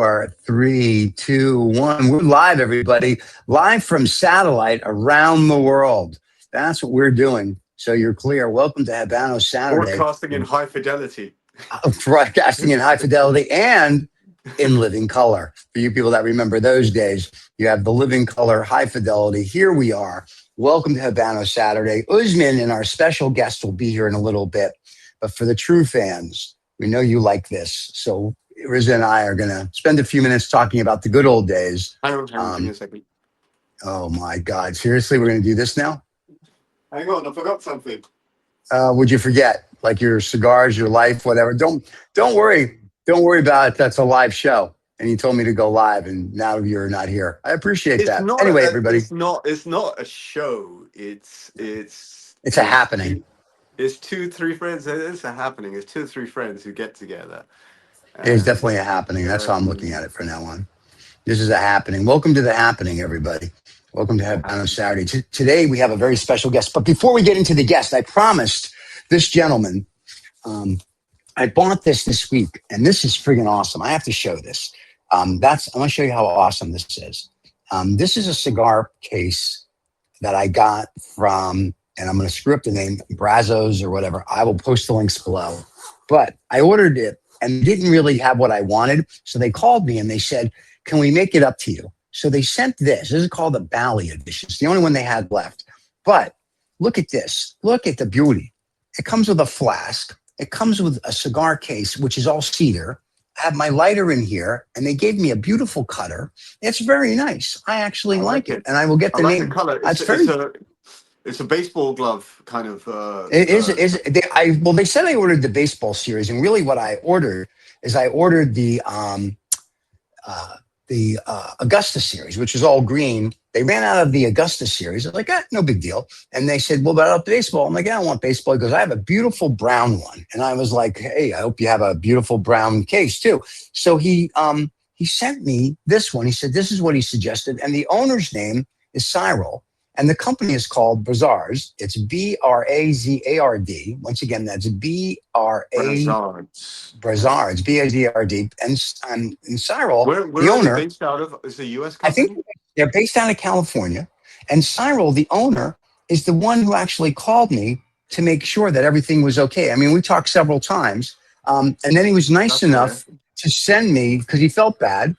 4, 3, 2, 1. We're live, everybody. Live from satellite around the world. That's what we're doing. So you're clear. Welcome to Habanos Saturday. Broadcasting in high fidelity. Broadcasting in high fidelity and in living color. For you people that remember those days, you have the living color, high fidelity. Here we are. Welcome to Habanos Saturday. Usman and our special guest will be here in a little bit. But for the true fans, we know you like this. So Riza and I are going to spend a few minutes talking about the good old days. Hang on, give me a second. Oh, my God. Seriously, we're going to do this now? Hang on, I forgot something. Would you forget? Like your cigars, your life, whatever. Don't worry. Don't worry about it. That's a live show. And you told me to go live, and now you're not here. I appreciate that. Anyway, everybody. It's not a show. It's a happening. It's 2-3 friends. It's a happening. It's 2-3 friends who get together. It's definitely a happening. That's how I'm looking at it from now on. This is a happening. Welcome to the happening, everybody. Welcome to Habanos Saturday. Today we have a very special guest. But before we get into the guest, I promised this gentleman, I bought this week, and this is friggin' awesome. I have to show this. I want to show you how awesome this is. This is a cigar case that I got from, and I'm going to screw up the name, Brazos or whatever. I will post the links below. But I ordered it and didn't really have what I wanted. So they called me and they said, can we make it up to you? So they sent this. This is called the Bali edition. It's the only one they had left. But look at this. Look at the beauty. It comes with a flask. It comes with a cigar case, which is all cedar. I have my lighter in here, and they gave me a beautiful cutter. It's very nice. I actually like it. And I will get the name. The color. It's a baseball glove kind of. It is. They said I ordered the baseball series, and really what I ordered is I ordered the Augusta series, which is all green. They ran out of the Augusta series. I was like, no big deal. And they said, well, about baseball. I'm like, I don't want baseball. He goes, I have a beautiful brown one. And I was like, hey, I hope you have a beautiful brown case too. So he sent me this one. He said, this is what he suggested. And the owner's name is Cyril. And the company is called Brizard. It's Brazard. Once again, that's Brizard. Brazard. And Cyril, where the owner, are they based out of? Is it a U.S. company? I think they're based out of California. And Cyril, the owner, is the one who actually called me to make sure that everything was okay. I mean, we talked several times. And then he was nice enough to send me, because he felt bad,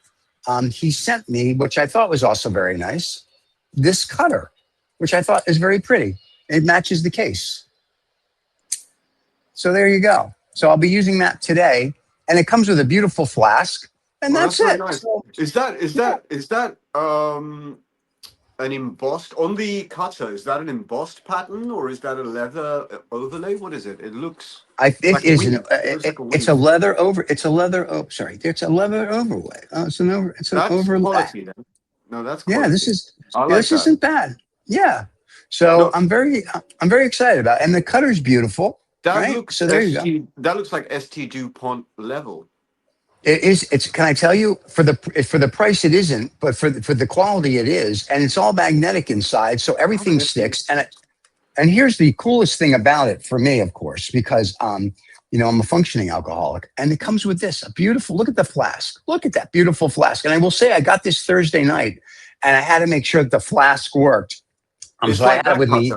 he sent me, which I thought was also very nice, this cutter, which I thought is very pretty. It matches the case. So there you go. So I'll be using that today. And it comes with a beautiful flask. And that's it. Nice. So, is that an embossed on the cutter? Is that an embossed pattern, or is that a leather overlay? What is it? It looks. It's a leather over. It's a leather. Oh, sorry. It's a leather overlay. It's an overlay. Quality, then. No, that's quality. Yeah. This isn't bad. Yeah. So I'm very excited about it. And the cutter's beautiful. Looks so there you go. That looks like ST Dupont level. It is. Can I tell you, for the price it isn't, but for the quality it is, and it's all magnetic inside, so everything sticks. And here's the coolest thing about it for me, of course, because I'm a functioning alcoholic, and it comes with this, a beautiful. Look at the flask. Look at that beautiful flask. And I will say, I got this Thursday night, and I had to make sure that the flask worked. So I had it with me.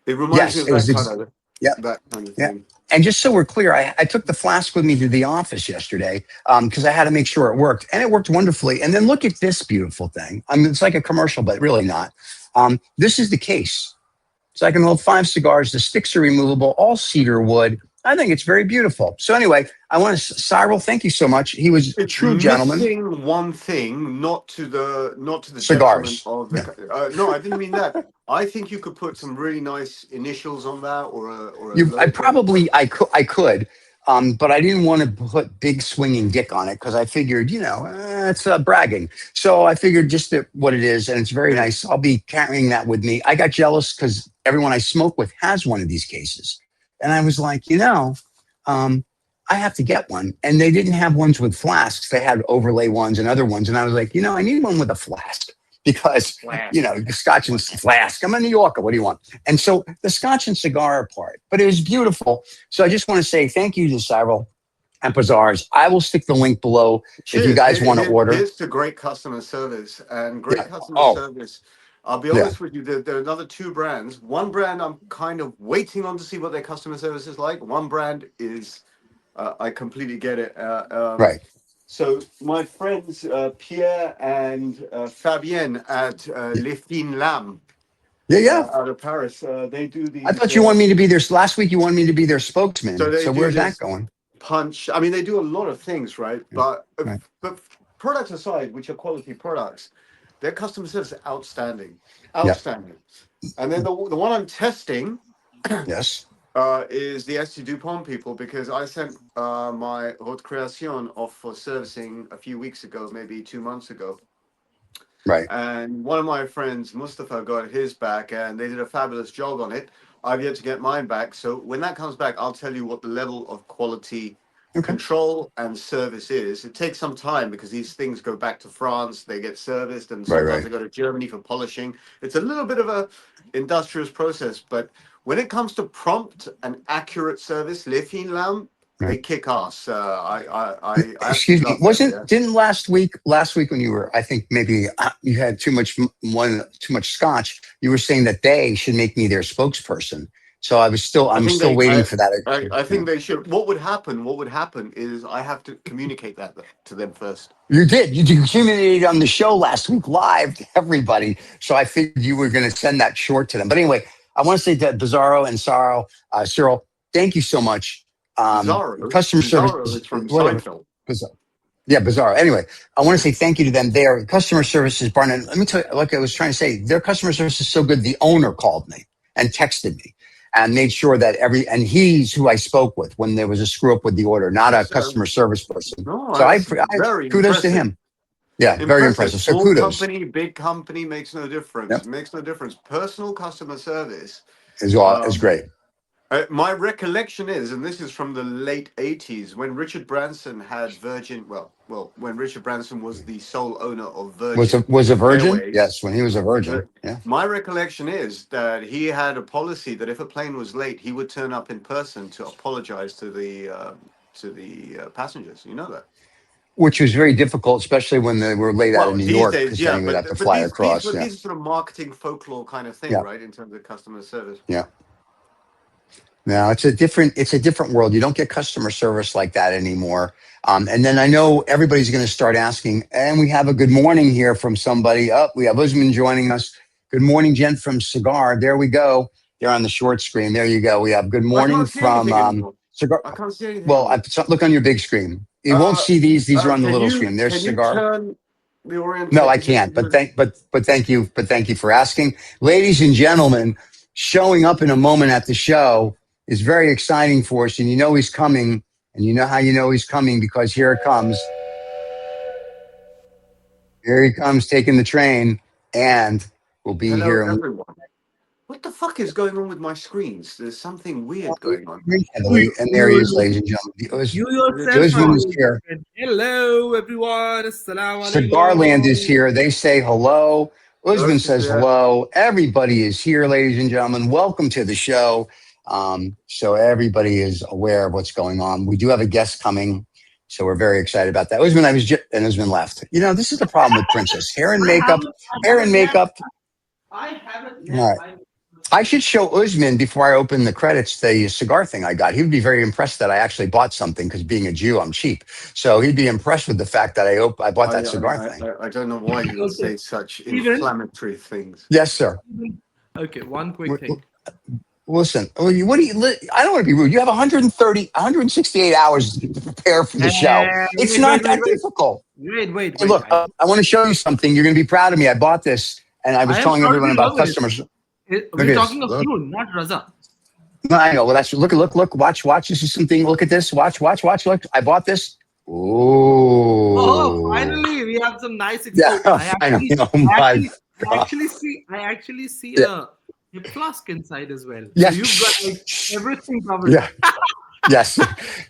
It reminds me of that cutter. Yeah. That kind of thing. And just so we're clear, I took the flask with me to the office yesterday because I had to make sure it worked. And it worked wonderfully. And then look at this beautiful thing. I mean, it's like a commercial, but really not. This is the case. So I can hold 5 cigars. The sticks are removable, all cedar wood. I think it's very beautiful. So anyway, Cyril, thank you so much. He was a true gentleman. Missing one thing, not to the cigars. Of the, no, I didn't mean that. I think you could put some really nice initials on that, or a I could, but I didn't want to put big swinging dick on it because I figured, it's bragging. So I figured just what it is, and it's very nice. I'll be carrying that with me. I got jealous because everyone I smoke with has one of these cases. And I was like, I have to get one. And they didn't have ones with flasks. They had overlay ones and other ones. And I was like, I need one with a flask because, Scotch and flask. I'm a New Yorker. What do you want? And so the Scotch and cigar are part, but it was beautiful. So I just want to say thank you to Cyril. and Bazaars. I will stick the link below if you Cheers. guys want to order. Here's to great customer service and great Yeah. customer Oh, service. I'll be yeah. honest with you. There are another two brands. One brand I'm kind of waiting on to see what their customer service is like. One brand is I completely get it. Right. So my friends Pierre and Fabienne at Yeah. Leinlamm Yeah. out of Paris, they do I these. thought you wanted me to be their last week. You wanted me to be their So spokesman. they So do where's that this going? punch. I mean, they do a lot of things, right? Yeah. Right. But products aside, which are quality products, their customer service is outstanding, Yeah. outstanding. And then the one I'm testing Yes. is the ST Dupont people, because I sent my Haute Création off for servicing a few weeks ago, maybe 2 months ago. Right. And one of my friends, Mustafa, got his back, and they did a fabulous job on it. I've yet to get mine back. So when that comes back, I'll tell you what the level of quality Okay. control and service is. It takes some time because these things go back to France, they get serviced, and Right. sometimes Right. they go to Germany for polishing. It's a little bit of a industrious process, but when it comes to prompt and accurate service, Leinlamm, they Right. kick ass. I Excuse absolutely me. love them. Wasn't Yeah. didn't last week when you were, I think maybe you had too much scotch. You were saying that they should make me their spokesperson. So I'm still waiting for that. I Yeah. think they should. What would happen? What would happen is I have to communicate that to them first. You did. You communicated on the show last week live to everybody. So I figured you were going to send that short to them. But anyway, I want to say that Bizarro and Cyril, thank you so much. Customer Bizarro service, is from whatever. Seinfeld. Yeah, Bizarro. Anyway, I want to say thank you to them. Their customer service is Barnett. Let me tell you, like I was trying to say, their customer service is so good. The owner called me and texted me and made sure that and he's who I spoke with when there was a screw up with the order, not a So, customer service person. no, So I that's very kudos to impressive. him. Yeah, very Impressive. impressive. So Small kudos. company, big company makes no difference. Yep. It makes no difference. Personal customer service. Is great. My recollection is, and this is from the late 80s, when Richard Branson had Virgin. Well, when Richard Branson was the sole owner of Virgin Was a virgin? Airways. Yes, when he was a virgin. Yeah. My recollection is that he had a policy that if a plane was late, he would turn up in person to apologize to the passengers. You know that. Which was very difficult, especially when they were laid out Well, in New these York, days, because yeah, then he would have to but fly across. these Yeah. are sort of marketing folklore kind of thing, Yeah. right? In terms of customer service. Yeah. No, it's a different world. You don't get customer service like that anymore. And then I know everybody's going to start asking, and we have a good morning here from somebody. We have Usman joining us. Good morning, gent from Cigar. There we go. They're on the short screen. There you go. We have good I morning can't see anything from anymore. Cigar. I can't see anything Well, anymore. look on your big screen. You won't see these. These are on the little screen. There's Can you Cigar. turn the No, I orientation just a can't. little? But thank you for asking, ladies and gentlemen. Showing up in a moment at the show is very exciting for us, and you know he's coming. And you know how you know he's coming, because here it comes. Here he comes, taking the train, and we'll be Hello, here. everyone. What the fuck is going on with my screens? There's something weird going on. And there he is, ladies and gentlemen. You yourself Usman are is here. Hello, everyone. Assalamu alaikum. Cigarland is here. They say hello. Usman says hello. Everybody is here, ladies and gentlemen. Welcome to the show. So everybody is aware of what's going on. We do have a guest coming, so we're very excited about that. Usman, and Usman left. You know, this is the problem with Princess. Hair and makeup. I haven't. All right. I should show Usman before I open the credits the cigar thing I got. He would be very impressed that I actually bought something, because being a Jew, I'm cheap. So he'd be impressed with the fact that I bought that cigar thing. I don't know why you would say such inflammatory things. Yes, sir. Okay, one quick thing. Listen, I don't want to be rude. You have 168 hours to prepare for the show. It's not that difficult. Wait. Hey, look, I want to show you something. You're going to be proud of me. I bought this, and I was telling everyone about customers. We're talking of you, not Raza. No, I know. Well, that's look. Watch. This is something. Look at this. Watch. Look, I bought this. Ooh. Oh, finally, we have some nice Yeah, I actually see a flask inside as well. Yes. So you've got like everything covered. Yeah. Yes.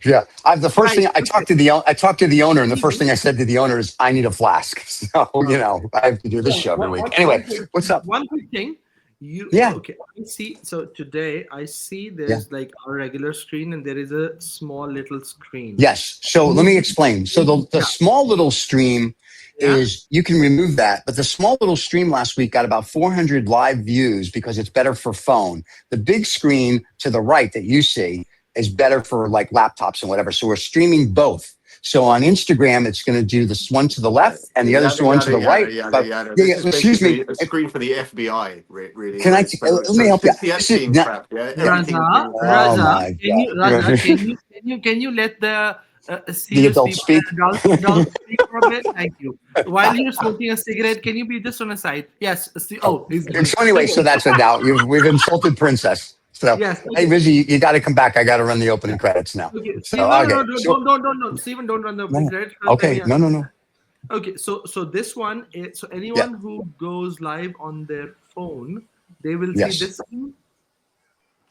Yeah. The first thing I talked to the owner, and the first thing I said to the owner is, I need a flask. So, I have to do this show every week. Anyway, what's up? One quick thing. Okay, I see. So today I see there's like a regular screen and there is a small little screen. Yes. So let me explain. So the small little stream is, you can remove that, but the small little stream last week got about 400 live views because it's better for phone. The big screen to the right that you see is better for like laptops and whatever. So we're streaming both. So on Instagram, it's going to do this one to the left and the other one to the right. This is excuse me. A screen for the FBI, really. Can I? Let me help you. This is not, Raza, can you let the adults speak? Adults speak for a bit? Thank you. While you're smoking a cigarette, can you be just on a side? Yes. So anyway, so that's a doubt. We've insulted Princess. So, yes, hey, Rizzy, you got to come back. I got to run the opening credits now. Okay. So, no, Stephen, don't run the opening credits. Okay, no. Okay, so this one is, so anyone who goes live on their phone, they will see this thing.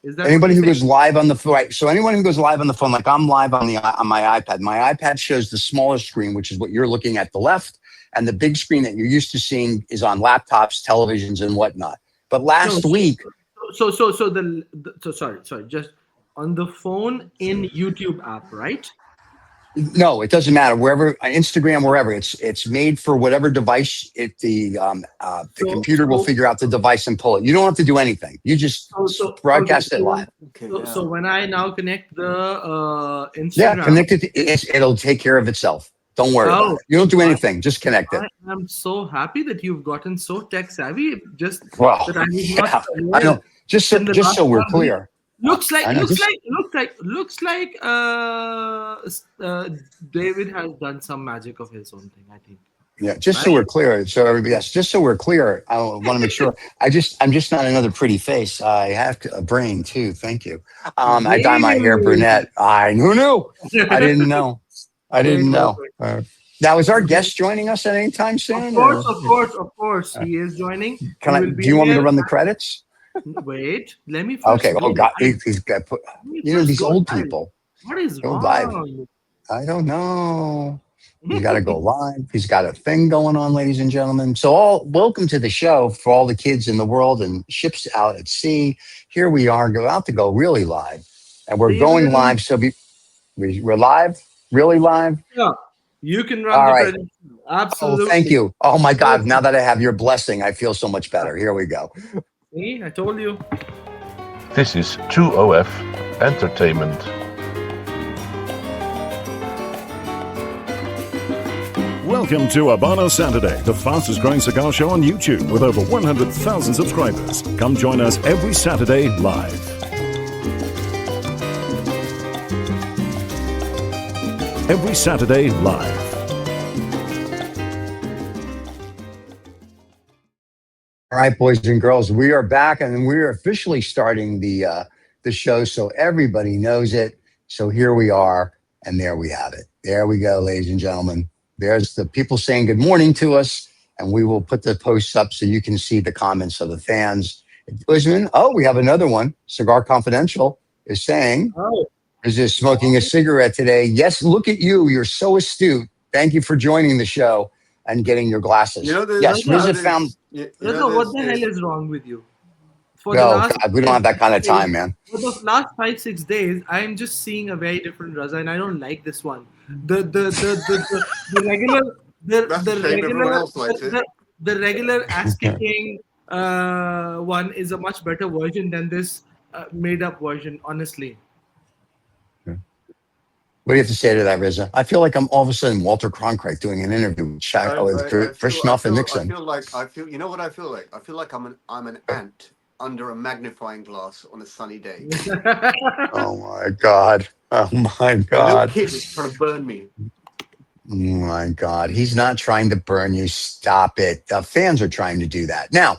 Is that anybody who goes live on the phone? Right. So anyone who goes live on the phone, like I'm live on my iPad. My iPad shows the smaller screen, which is what you're looking at the left, and the big screen that you're used to seeing is on laptops, televisions, and whatnot. But last week. Sorry, just on the phone in YouTube app, right? No, it doesn't matter. Wherever, Instagram, wherever, it's made for whatever device. The computer will figure out the device and pull it. You don't have to do anything. You just broadcast it live. So when I now connect the Instagram, connect it. It'll take care of itself. Don't worry about it. You don't do anything. Just connect it. I'm so happy that you've gotten so tech savvy. I know. Just so we're clear. Looks like David has done some magic of his own thing, I think. Yeah, just so we're clear. So everybody, just so we're clear, I want to make sure. I'm just not another pretty face. I have a brain too. Thank you. I dye my hair brunette. Who knew? I didn't know. Now, is our guest joining us at any time soon? Of course. He is joining. Do you want me to run the credits? Wait, let me first. Okay. Oh God, he's got put. These old people. What is wrong? Live. I don't know. He's got to go live. He's got a thing going on, ladies and gentlemen. So, welcome to the show for all the kids in the world and ships out at sea. Here we are, about to go really live, and we're going live. So we're live, really live. Yeah, you can run the credits. Absolutely. Oh, thank you. Oh my God! Now that I have your blessing, I feel so much better. Here we go. See, I told you. This is 2OF Entertainment. Welcome to Habanos Saturday, the fastest growing cigar show on YouTube with over 100,000 subscribers. Come join us every Saturday live. Every Saturday live. All right, boys and girls, we are back and we're officially starting the show so everybody knows it. So here we are, and there we have it. There we go, ladies and gentlemen. There's the people saying good morning to us, and we will put the posts up so you can see the comments of the fans. Usman, we have another one. Cigar Confidential is saying, is this smoking a cigarette today? Yes, look at you. You're so astute. Thank you for joining the show and getting your glasses. Yes, Riza found... what the hell is wrong with you? God, we don't have that kind of time, man. For the last 5-6 days, I'm just seeing a very different Raza, and I don't like this one. The regular ass kicking one is a much better version than this made up version, honestly. What do you have to say to that, Riza? I feel like I'm all of a sudden Walter Cronkite doing an interview with Brezhnev and Nixon. You know what I feel like? I feel like I'm an ant under a magnifying glass on a sunny day. Oh my God. Oh my God. The kid is trying to burn me. Oh my God. He's not trying to burn you. Stop it. The fans are trying to do that. Now,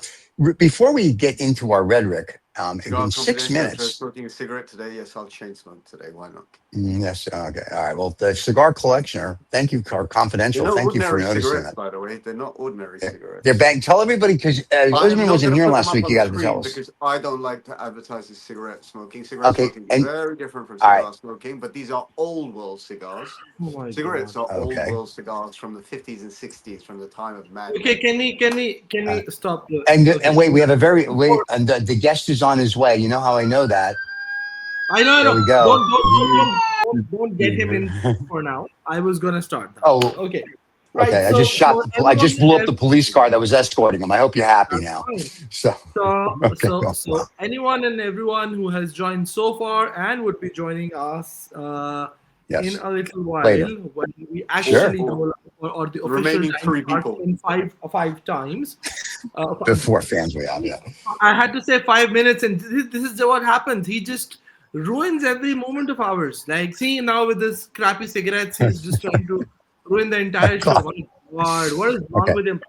before we get into our rhetoric, Cigar In 6 competition, so minutes. smoking a cigarette today. Yes, I'll chain smoke today. Why not? Yes. Okay. All right. Well, the cigar collectioner. Thank you, They're confidential. not Thank you for ordinary noticing cigarettes, that. by the way. They're not ordinary They're cigarettes. bang. Tell everybody because I am Usman not wasn't going to here put them last up week. on You the got to tell screen us. because I don't like to advertise as cigarette smoking. Cigarette Okay. smoking is And very different from all right. cigar smoking, but these are old world cigars. Oh my Cigarettes God. are old Okay. world cigars from the 50s and 60s, from the time of Mad Okay, Men. can we stop the? And Okay. wait, we have and the guest is on his way. You know how I know that? I know. There we go. Don't get him in for now. I was gonna start that. Oh, Okay. Right. okay. So for I everyone, just blew up the police car that was escorting him. I hope you're happy that's now. fine. So okay. So anyone and everyone who has joined so far and would be joining us in Yes. a little while Later. when we Sure. actually go or the official Remaining time 3 starts people. in five times. The 4 fans we have. Yeah. I had to say 5 minutes, and this is what happens. He just ruins every moment of ours. Like, see now with this crappy cigarettes, he's just trying to ruin the entire show. My God, what is wrong Okay. with him?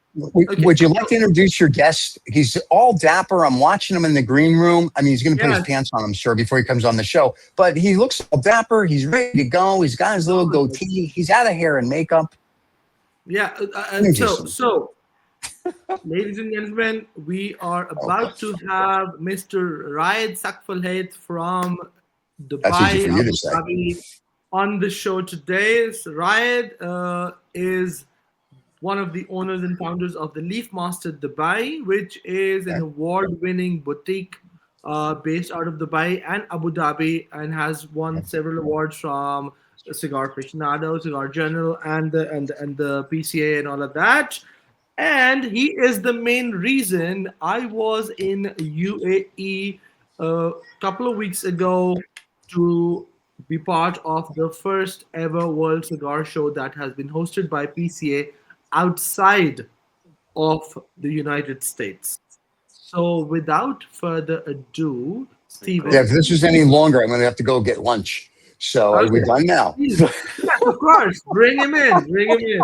Would you like to introduce your guest? He's all dapper. I'm watching him in the green room. I mean, he's going to put his pants on, I'm sure, before he comes on the show. But he looks all dapper. He's ready to go. He's got his little goatee. He's out of hair and makeup. Yeah. So, ladies and gentlemen, we are about to have Mr. Ra'ed Saqfelhait from That's easy for Dubai, you to Abu say. Dhabi, on the show today. So Ra'ed is one of the owners and founders of the Leaf Master Dubai, which is an award-winning boutique based out of Dubai and Abu Dhabi, and has won several awards from Cigar Aficionado, Cigar Journal, and the PCA and all of that. And he is the main reason I was in UAE a couple of weeks ago to be part of the first ever World Cigar Show that has been hosted by PCA outside of the United States. So without further ado, Steven. Yeah, if this is any longer, I'm going to have to go get lunch. So are we done now? Yes, of course. Bring him in. Bring him in.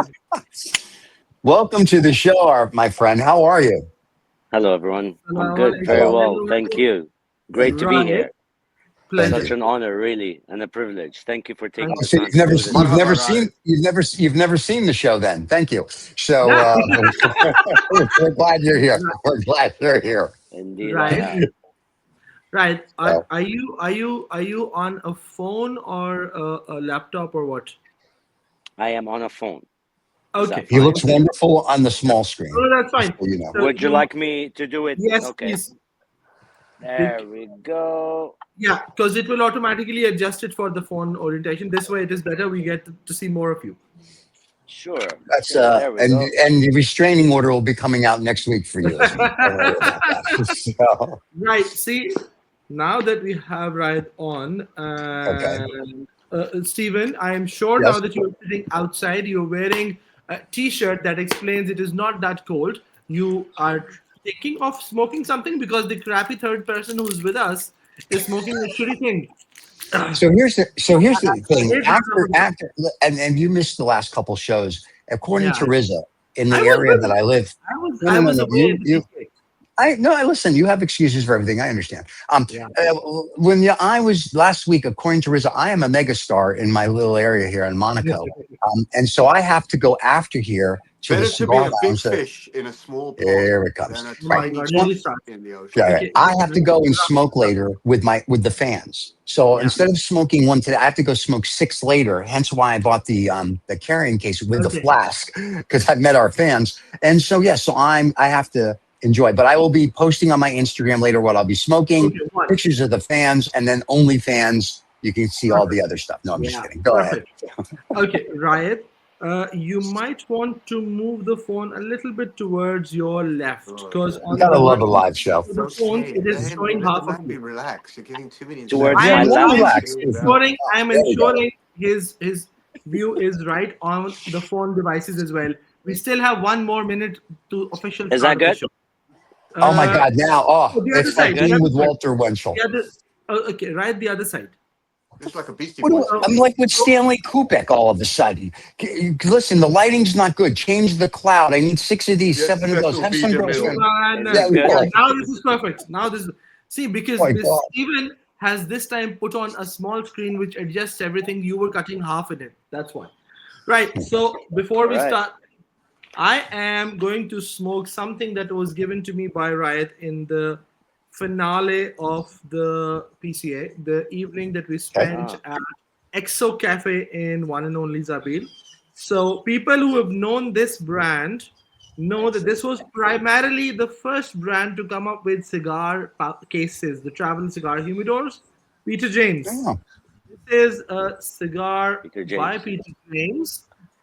Welcome to the show, my friend. How are you? Hello, everyone. Hello. I'm good. Very well. Thank you. Great to be Right. here. Pleasure. Such an honor, really, and a privilege. Thank you for taking the So time to do this. you've never seen the show then. Thank you. So we're glad you're here. We're glad you're here. Indeed, Right. I am. Right. Are you on a phone or a laptop or what? I am on a phone. Okay. He looks wonderful on the small screen. Oh, that's fine. So you know. So Would you like me to do it? Yes, Okay. please. There we go. Yeah, because it will automatically adjust it for the phone orientation. This way, it is better. We get to see more of you. Sure. That's There we go. and the restraining order will be coming out next week for you. Don't worry about that. So, Right. See, now that we have Ra'ed on, Stephen, I am sure now that you're sitting outside, you're wearing a T-shirt that explains it is not that cold. You are thinking of smoking something because the crappy third person who's with us is smoking a shitty thing. So here's the thing. After and you missed the last couple shows. According to Rizza, in the area that I live, I was away. I listen. You have excuses for everything. I understand. When I was last week, according to Rizza, I am a megastar in my little area here in Monaco, and so I have to go after here to the cigar to be a big lounge. fish in a small pond There it comes. than a Right. tiny fish in the ocean. Yeah, right. I have to go and smoke later with the fans. So instead of smoking one today, I have to go smoke 6 later. Hence why I bought the carrying case with the flask, because I've met our fans. And so so I have to enjoy. But I will be posting on my Instagram later what I'll be smoking, pictures of the fans, and then only fans. You can see all the other stuff. No, I'm just kidding. Go ahead. Okay, Ra'ed. You might want to move the phone a little bit towards your left, because you gotta love a live show. The phone, it is showing half of you. Relax. You're giving too many. Towards I my am left. ensuring his view is right on the phone devices as well. We still have 1 more minute to official. Is that good? Oh my God! Now, it's like being with Walter Winchell. Okay, right the other side. Just like a Beastie Boys. I'm like with Stanley Kubrick all of a sudden. Listen, the lighting's not good. Change the cloud. I need 6 of these, 7 of those. Have some girls. Now this is perfect. See, because Oh my this God. Steven has this time put on a small screen which adjusts everything. You were cutting half in it. That's why. Right. So before we All right. start, I am going to smoke something that was given to me by Riot in the finale of the PCA, the evening that we spent at Exo Cafe in one and only Zabil. So people who have known this brand know that this was primarily the first brand to come up with cigar cases, the travel cigar humidors. Peter James. Oh, This is a cigar Peter by James. Peter James,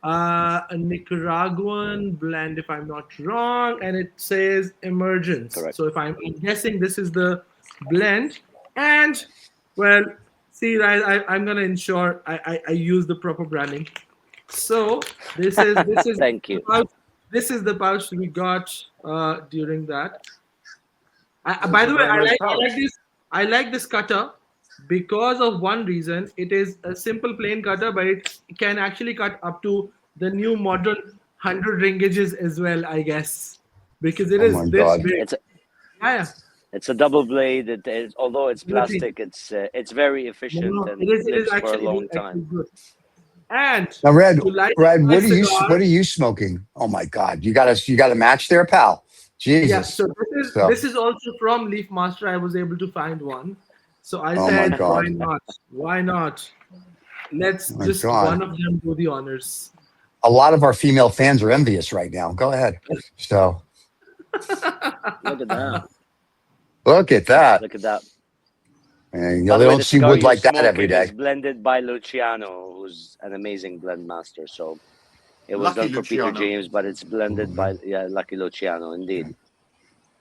a Nicaraguan blend, if I'm not wrong, and it says Emergence. Correct. So if I'm guessing, this is the blend. And well, see, I'm gonna ensure I use the proper branding. So this is Thank you. this is the pouch we got during that. That's By a the way, very nice I like pouch. this. I like this cutter because of one reason. It is a simple plain cutter, but it can actually cut up to the new modern 100 ringages as well, I guess, because it Oh is my this God. big. It's a, Yeah, it's a double blade. It is, although it's yeah. plastic, it's very efficient and It lives is for a long actually time. good. And Now, Red, to light Red, my what cigar, are you smoking? Oh my God, you got a match there, pal. yeah. Jesus. So So, this is also from Leaf Master. I was able to find one, so I oh my said, why God, not? Why not? Let's oh my just God. one of them do the honors. A lot of our female fans are envious right now. Go ahead. So, Look at that. look at that. Look at that. And, By they the way, don't the see cigar wood you're like that every smoking is day. blended by Luciano, who's an amazing blend master. So it was Lucky done for Peter Luciano. James, but it's blended by Lucky Luciano, indeed.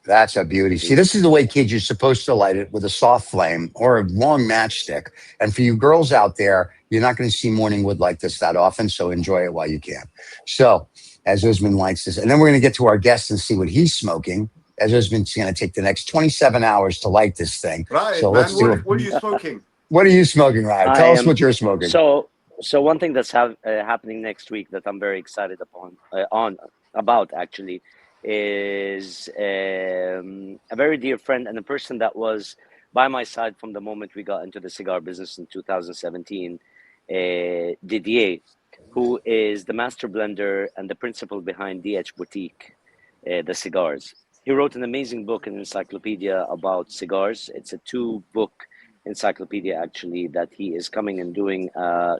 That's a beauty. See, this is the way, kids, you're supposed to light it, with a soft flame or a long matchstick. And for you girls out there, you're not going to see morning wood like this that often, so enjoy it while you can. So, as Usman likes this, and then we're going to get to our guest and see what he's smoking, as Usman's going to take the next 27 hours to light this thing. Right, So man. let's do it. What are you smoking? What are you smoking, Ryan? I Tell us am what you're smoking. so one thing that's happening next week that I'm very excited about actually is a very dear friend and a person that was by my side from the moment we got into the cigar business in 2017, Didier, who is the master blender and the principal behind DH Boutique, the cigars. He wrote an amazing book, an encyclopedia about cigars. It's a 2-book encyclopedia actually that he is coming and doing a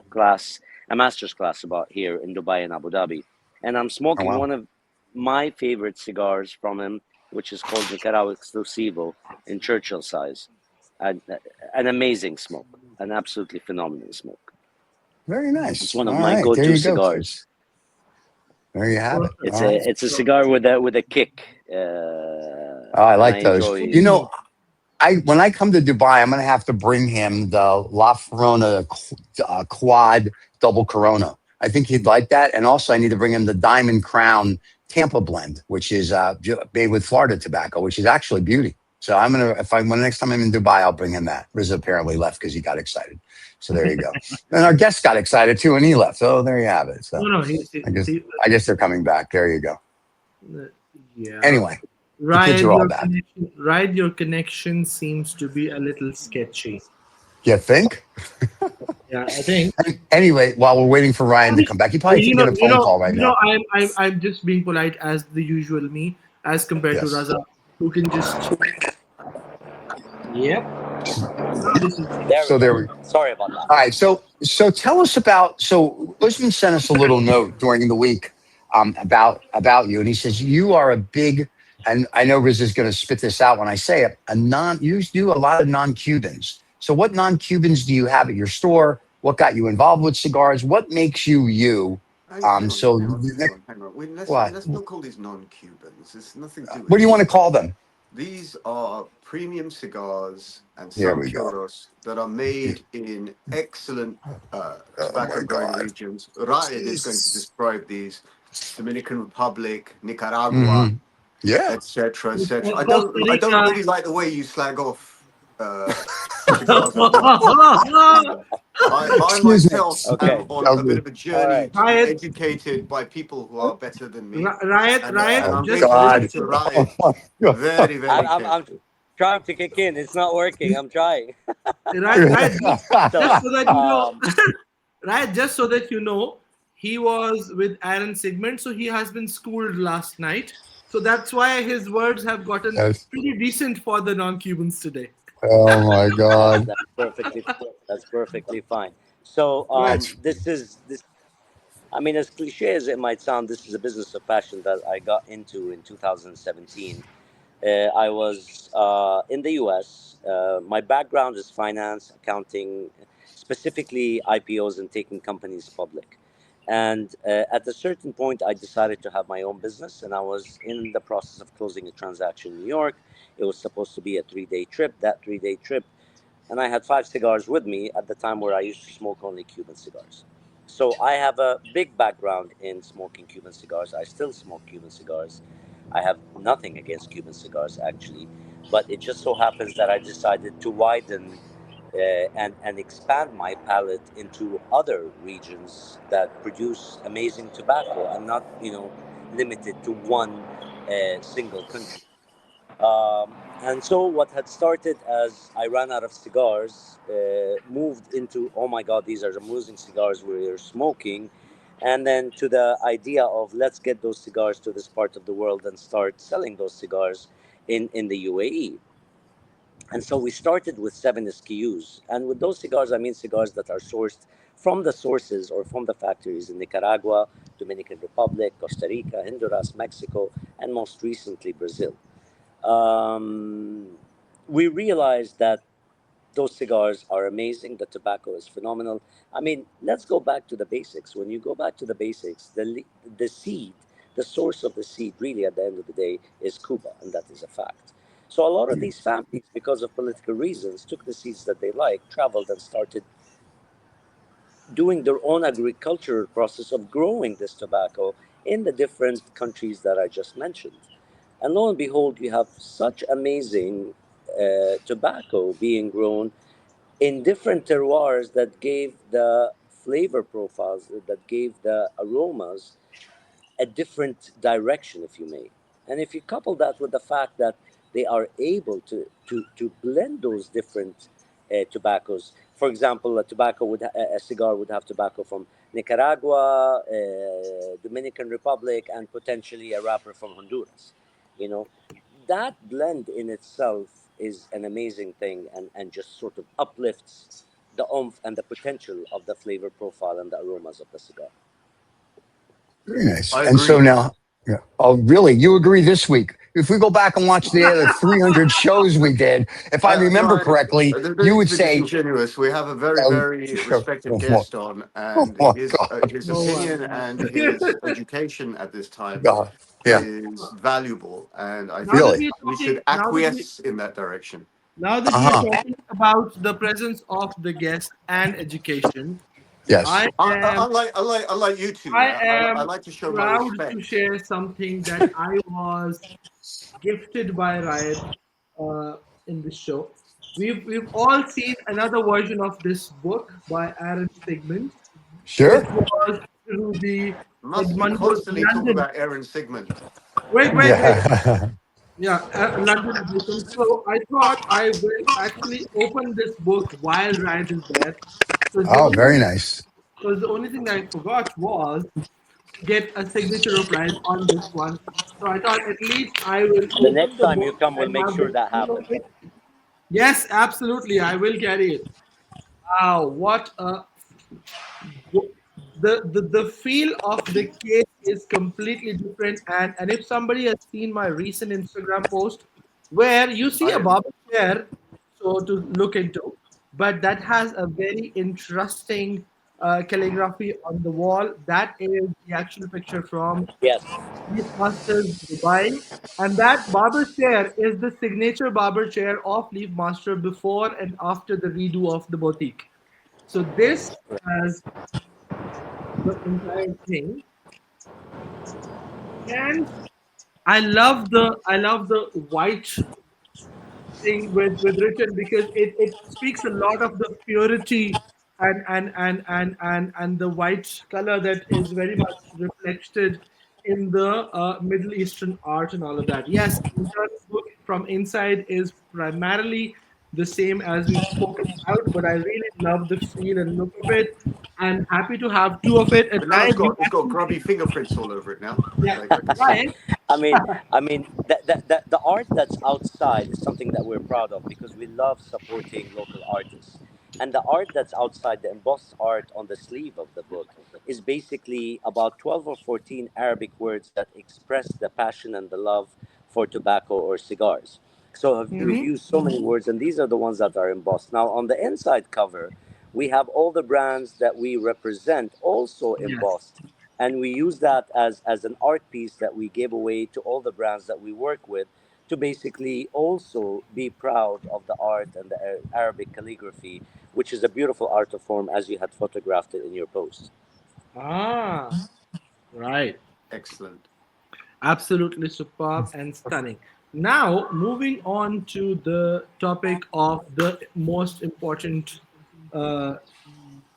master's class about here in Dubai and Abu Dhabi. And I'm smoking Oh, wow. one of my favorite cigars from him, which is called Nicaragua Lucivo in Churchill size. An amazing smoke, an absolutely phenomenal smoke. Very nice. It's one of All my right, there go-to you go, cigars. kids. There you have it. It's All right. it's a cigar with a kick. Oh, I and like those. enjoy. You know, when I come to Dubai, I'm going to have to bring him the La Verona Quad Double Corona. I think he'd like that. And also, I need to bring him the Diamond Crown Tampa blend, which is made with Florida tobacco, which is actually beauty. So I'm gonna, when next time I'm in Dubai, I'll bring him that. Riz apparently left because he got excited. So there you go. And our guest got excited too, and he left. So there you have it. So No, I guess they're coming back. There you go. yeah. Anyway, the Ryan, kids are all back. your connection seems to be a little sketchy. You think? Yeah, I think. Anyway, while we're waiting for Ryan to come back, he probably can get a phone call right now. I'm just being polite as the usual me, as compared to Yes. Raza, who can just. Yep. So there we go. Sorry about that. All right. So tell us about. So Usman sent us a little note during the week about you, and he says you are a big. And I know Riz is going to spit this out when I say it. You do a lot of non-Cubans. So what non-Cubans do you have at your store? What got you involved with cigars? What makes you you? Hang on. What? Let's not call these non-Cubans. There's nothing to it. What do you want to call them? These are premium cigars and Here some we go. puros that are made in excellent tobacco-growing regions. Ra'ed is going to describe these: Dominican Republic, Nicaragua, etc., etc. I don't really like the way you slag off cigars. I myself am on a bit of a journey to be educated by people who are better than me. Riot, Oh, just God. Very, very careful. trying to kick in. It's not working. I'm trying. Right. Just So, so that you know, right? Just so that you know, he was with Aaron Sigmund, so he has been schooled last night. So that's why his words have gotten Yes. pretty decent for the non-Cubans today. Oh my God. that's perfectly that's perfectly fine. So Right. this. I mean, as cliche as it might sound, this is a business of passion that I got into in 2017. I was in the US. My background is finance, accounting, specifically IPOs and taking companies public. And at a certain point, I decided to have my own business, and I was in the process of closing a transaction in New York. It was supposed to be a 3 day trip. That 3 day trip, and I had 5 cigars with me at the time where I used to smoke only Cuban cigars. So I have a big background in smoking Cuban cigars. I still smoke Cuban cigars. I have nothing against Cuban cigars actually, but it just so happens that I decided to widen and expand my palette into other regions that produce amazing tobacco and not limited to one single country. And so what had started as I ran out of cigars moved into, oh my God, these are amazing cigars we're smoking. And then to the idea of let's get those cigars to this part of the world and start selling those cigars in the UAE. And so we started with 7 SKUs. And with those cigars, I mean cigars that are sourced from the sources or from the factories in Nicaragua, Dominican Republic, Costa Rica, Honduras, Mexico, and most recently Brazil. um, we realized that those cigars are amazing. The tobacco is phenomenal. I mean, let's go back to the basics. When you go back to the basics, the seed, the source of the seed, really at the end of the day, is Cuba, and that is a fact. So a lot of these families, because of political reasons, took the seeds that they liked, traveled, and started doing their own agricultural process of growing this tobacco in the different countries that I just mentioned. And lo and behold, you have such amazing tobacco being grown in different terroirs that gave the flavor profiles, that gave the aromas a different direction, if you may. And if you couple that with the fact that they are able to blend those different tobaccos, for example, a cigar would have tobacco from Nicaragua, Dominican Republic, and potentially a wrapper from Honduras. You know, that blend in itself is an amazing thing, and just sort of uplifts the oomph and the potential of the flavor profile and the aromas of the cigar. Very nice. I And so agree. now, yeah. Oh, really? You agree this week? If we go back and watch the other 300 shows we did, if I No, remember correctly, I don't you need would to be say, disingenuous. We have a very, oh, very respected guest on, oh and my his No opinion one. and his education at this time God. Yeah, is valuable, and I Now that think really. we're we talking, should acquiesce in that direction. now that we're Uh-huh. talking about the presence of the guest and education, Yes. I am Unlike you two, I yeah, I am like to show my proud to respect. share something that I was gifted by Riot in this show. We've all seen another version of this book by Aaron Sigmund, which Sure. was through the Must we Edmundo constantly talk London. about Aaron Sigmund? Wait. Yeah. Yeah, London edition. So I thought I will actually open this book while Riot is there. Because Oh, very nice. the only thing I forgot was get a signature of Riot on this one. So I thought at least I will The open next the time you book come, we'll and make have the sure that feel of happens. it. Yes, absolutely. I will carry it. Wow, what a the feel of the case is completely different. And if somebody has seen my recent Instagram post where you see I a am. barber chair, so to look into, but that has a very interesting calligraphy on the wall. That is the actual picture from Yes. Leaf Masters Dubai. And that barber chair is the signature barber chair of Leaf Master before and after the redo of the boutique. So this has the entire thing. And I love the white thing with written because it speaks a lot of the purity and the white color that is very much reflected in the Middle Eastern art and all of that. Yes, the entire book from inside is primarily the same as we've spoken about, but I really love the feel and look of it. I'm happy to have two of it. And But now Ryan, you it's got actually, grubby fingerprints all over it now. yeah, I can see. Ryan, I mean, the art that's outside is something that we're proud of because we love supporting local artists. And the art that's outside, the embossed art on the sleeve of the book, is basically about 12 or 14 Arabic words that express the passion and the love for tobacco or cigars. So we've Beautiful. used so many words, and these are the ones that are embossed. Now, on the inside cover, we have all the brands that we represent also yes. embossed, and we use that as an art piece that we give away to all the brands that we work with to basically also be proud of the art and the Arabic calligraphy, which is a beautiful art of form as you had photographed it in your post. Ah, right. Excellent. Absolutely superb and stunning. Now, moving on to the topic of the most important uh,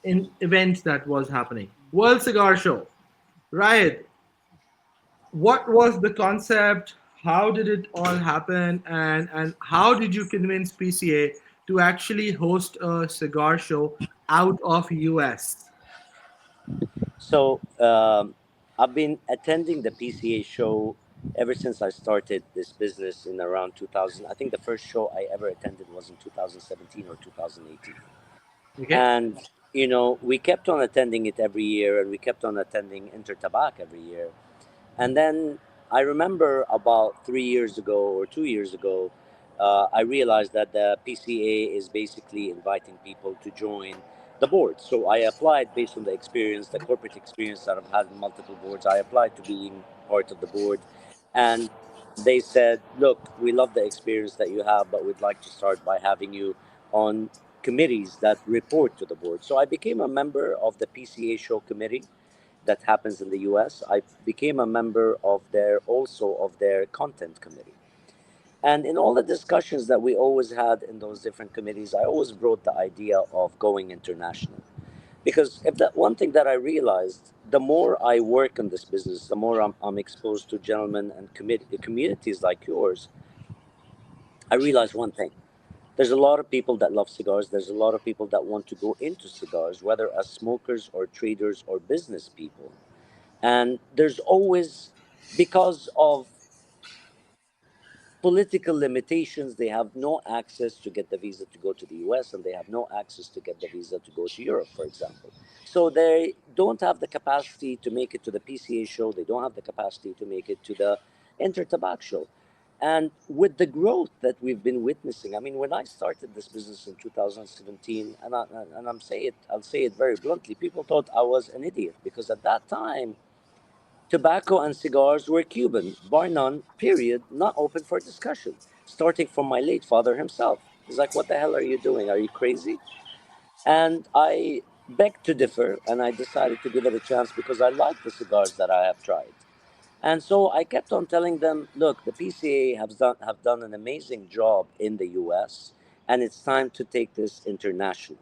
event that was happening, World Cigar Show. Right. What was the concept? How did it all happen? And how did you convince PCA to actually host a cigar show out of US? So I've been attending the PCA show ever since I started this business in around 2000. I think the first show I ever attended was in 2017 or 2018. Okay. And, we kept on attending it every year, and we kept on attending Intertabac every year. And then I remember about 3 years ago or 2 years ago, I realized that the PCA is basically inviting people to join the board. So I applied based on the experience, the corporate experience that I've had in multiple boards. I applied to being part of the board. And they said, look, we love the experience that you have, but we'd like to start by having you on committees that report to the board. So I became a member of the PCA show committee that happens in the US. I became a member of their content committee. And in all the discussions that we always had in those different committees, I always brought the idea of going international. Because if that one thing that I realized, the more I work in this business, the more I'm exposed to gentlemen and communities like yours, I realized one thing. There's a lot of people that love cigars. There's a lot of people that want to go into cigars, whether as smokers or traders or business people. And there's always, because of political limitations, they have no access to get the visa to go to the US, and they have no access to get the visa to go to Europe, for example. So they don't have the capacity to make it to the PCA show. They don't have the capacity to make it to the Intertabac show. And with the growth that we've been witnessing, I mean, when I started this business in 2017, I'll say it very bluntly, people thought I was an idiot because at that time, tobacco and cigars were Cuban, bar none, period, not open for discussion. Starting from my late father himself. He's like, what the hell are you doing? Are you crazy? And I begged to differ, and I decided to give it a chance because I like the cigars that I have tried. And so I kept on telling them, look, the PCA have done an amazing job in the US, and it's time to take this international.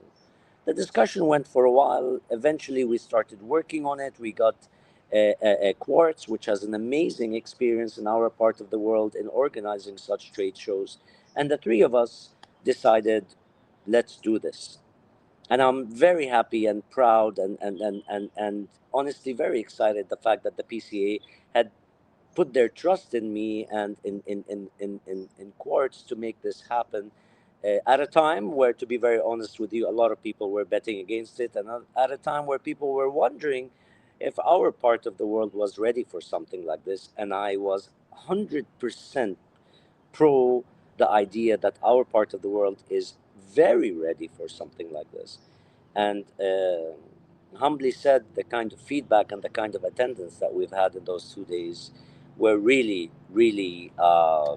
The discussion went for a while. Eventually, we started working on it. We got a Quartz, which has an amazing experience in our part of the world in organizing such trade shows. And the three of us decided, let's do this. And I'm very happy and proud and honestly very excited the fact that the PCA had put their trust in me and in Quartz to make this happen at a time where, to be very honest with you, a lot of people were betting against it, and at a time where people were wondering if our part of the world was ready for something like this. And I was 100% pro the idea that our part of the world is very ready for something like this. And humbly said, the kind of feedback and the kind of attendance that we've had in those 2 days were really, really uh,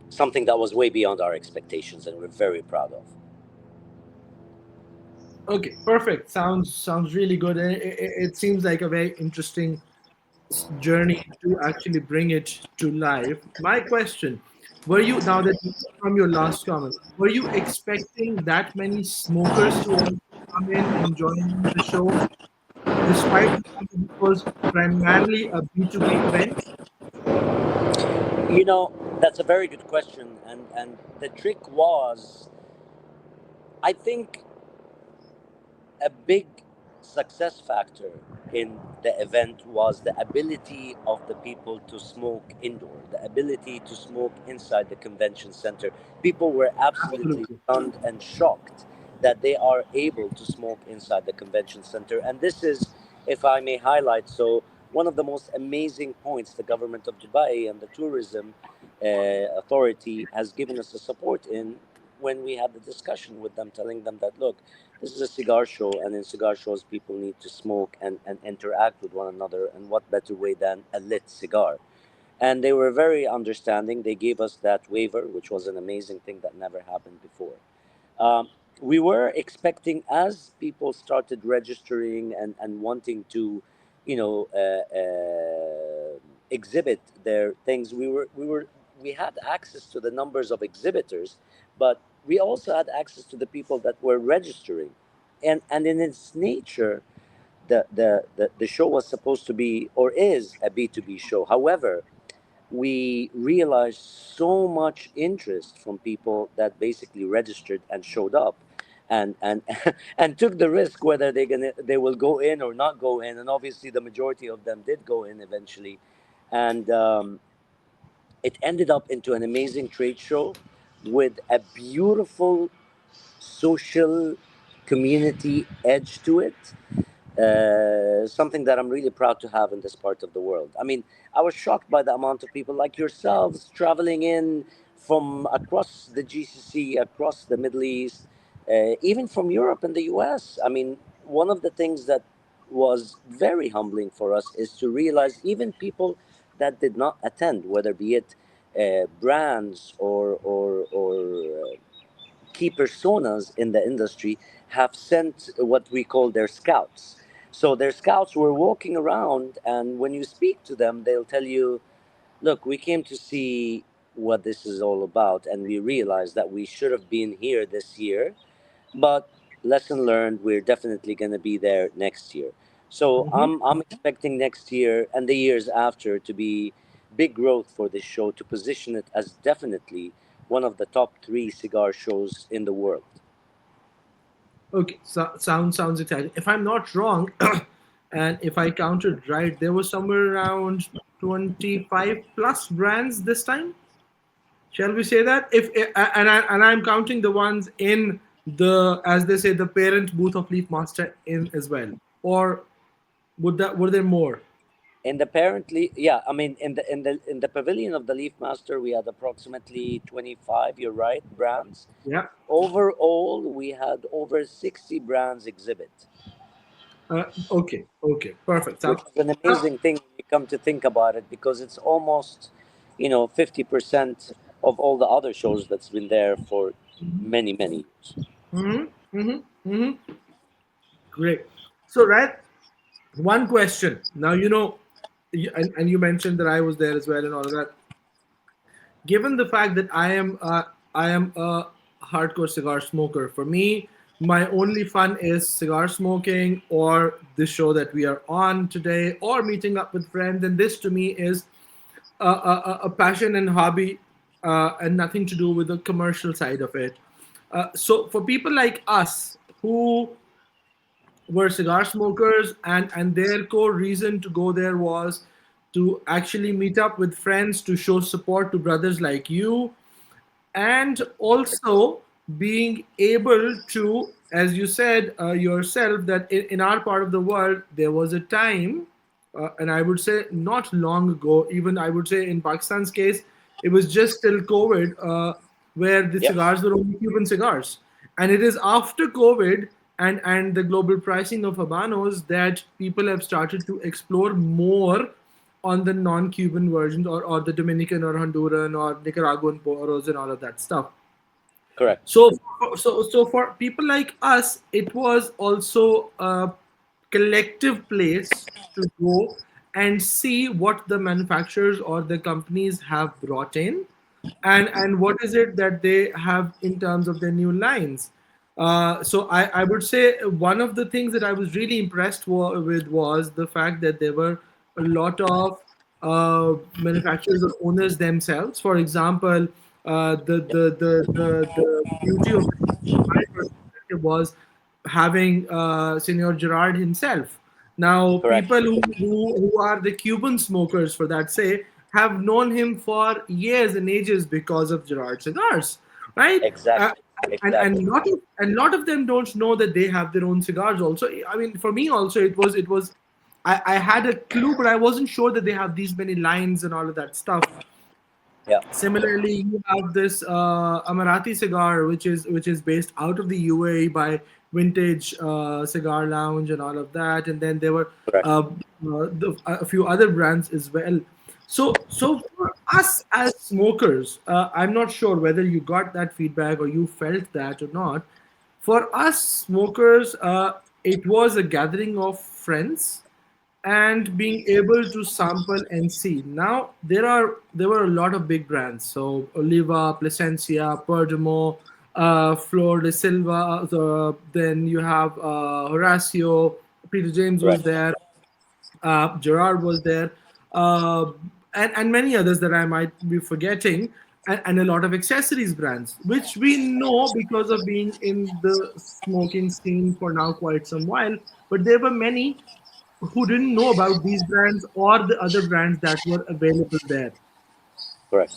something that was way beyond our expectations, and we're very proud of. Okay, perfect. Sounds really good. It seems like a very interesting journey to actually bring it to life. My question: were you, now that from your last comment, were you expecting that many smokers to also come in and join the show? despite the fact that it was primarily a B2B event? You know, that's a very good question, and the trick was, I think, a big success factor in the event was the ability of the people to smoke indoor, the ability to smoke inside the convention center. People were absolutely Absolutely. stunned and shocked that they are able to smoke inside the convention center. And this is, if I may highlight, so one of the most amazing points the government of Dubai and the tourism authority has given us the support in, when we had the discussion with them, telling them that, look, this is a cigar show, and in cigar shows, people need to smoke and interact with one another. And what better way than a lit cigar? And they were very understanding. They gave us that waiver, which was an amazing thing that never happened before. Um, we were expecting, as people started registering and wanting to, you know, exhibit their things, we had access to the numbers of exhibitors, but we also had access to the people that were registering. And in its nature, the show was supposed to be, or is, a B2B show. However, we realized so much interest from people that basically registered and showed up, and and took the risk whether they will go in or not go in. And obviously the majority of them did go in eventually. And it ended up into an amazing trade show with a beautiful social community edge to it, something that I'm really proud to have in this part of the world. I mean, I was shocked by the amount of people like yourselves traveling in from across the GCC, across the Middle East, even from Europe and the US. I mean, one of the things that was very humbling for us is to realize even people that did not attend, whether be it brands or key personas in the industry, have sent what we call their scouts. So their scouts were walking around, and when you speak to them, they'll tell you, look, we came to see what this is all about, and we realized that we should have been here this year, but lesson learned, we're definitely going to be there next year. So Mhm. I'm expecting next year and the years after to be big growth for this show, to position it as definitely one of the top three cigar shows in the world. Okay, so, sounds exciting. If I'm not wrong, and if I counted right, there was somewhere around 25 plus brands this time. Shall we say that? If and I'm counting the ones in the, as they say, the parent booth of Leaf Master in as well, or were there more? And apparently, yeah, I mean, in the pavilion of the Leaf Master, we had approximately 25. You're right, brands. Yeah. Overall, we had over 60 brands exhibit, Okay. Okay. Perfect. which is an Now, amazing thing when you come to think about it, because it's almost, 50% of all the other shows that's been there for many, many years. great. So, right, one question. Now, and you mentioned that I was there as well and all of that. Given the fact that I am a hardcore cigar smoker, for me, my only fun is cigar smoking or the show that we are on today or meeting up with friends. And this to me is a passion and hobby, and nothing to do with the commercial side of it. So for people like us who were cigar smokers, and their core reason to go there was to actually meet up with friends, to show support to brothers like you, and also being able to, as you said yourself, that in our part of the world there was a time, and I would say not long ago, even I would say in Pakistan's case, it was just till COVID, where the Yep, cigars were only Cuban cigars. And it is after COVID and the global pricing of Habanos that people have started to explore more on the non-Cuban versions, or the Dominican or Honduran or Nicaraguan poros and all of that stuff. correct. So for people like us, it was also a collective place to go and see what the manufacturers or the companies have brought in, and what is it that they have in terms of their new lines. So I would say one of the things that I was really impressed with was the fact that there were a lot of manufacturers or owners themselves. For example, the beauty of my perspective was having Senor Gerard himself. Now, Correct. people who are the Cuban smokers, for that say, have known him for years and ages because of Gerard cigars, right? Uh, Exactly. and Exactly. lot of them don't know that they have their own cigars. Also, I mean, for me also, it was. I had a clue, but I wasn't sure that they have these many lines and all of that stuff. Yeah. Similarly, you have this Amarati cigar, which is based out of the UAE by Vintage Cigar Lounge and all of that, and then there were Correct. a few other brands as well. So for us as smokers, I'm not sure whether you got that feedback or you felt that or not. For us smokers, it was a gathering of friends and being able to sample and see. Now there were a lot of big brands, so Oliva, Plasencia, Perdomo, Flor de Silva. Then you have Horacio, Peter James was Correct. there, Gerard was there, uh, and many others that I might be forgetting, and a lot of accessories brands, which we know because of being in the smoking scene for now quite some while. But there were many who didn't know about these brands or the other brands that were available there. Correct.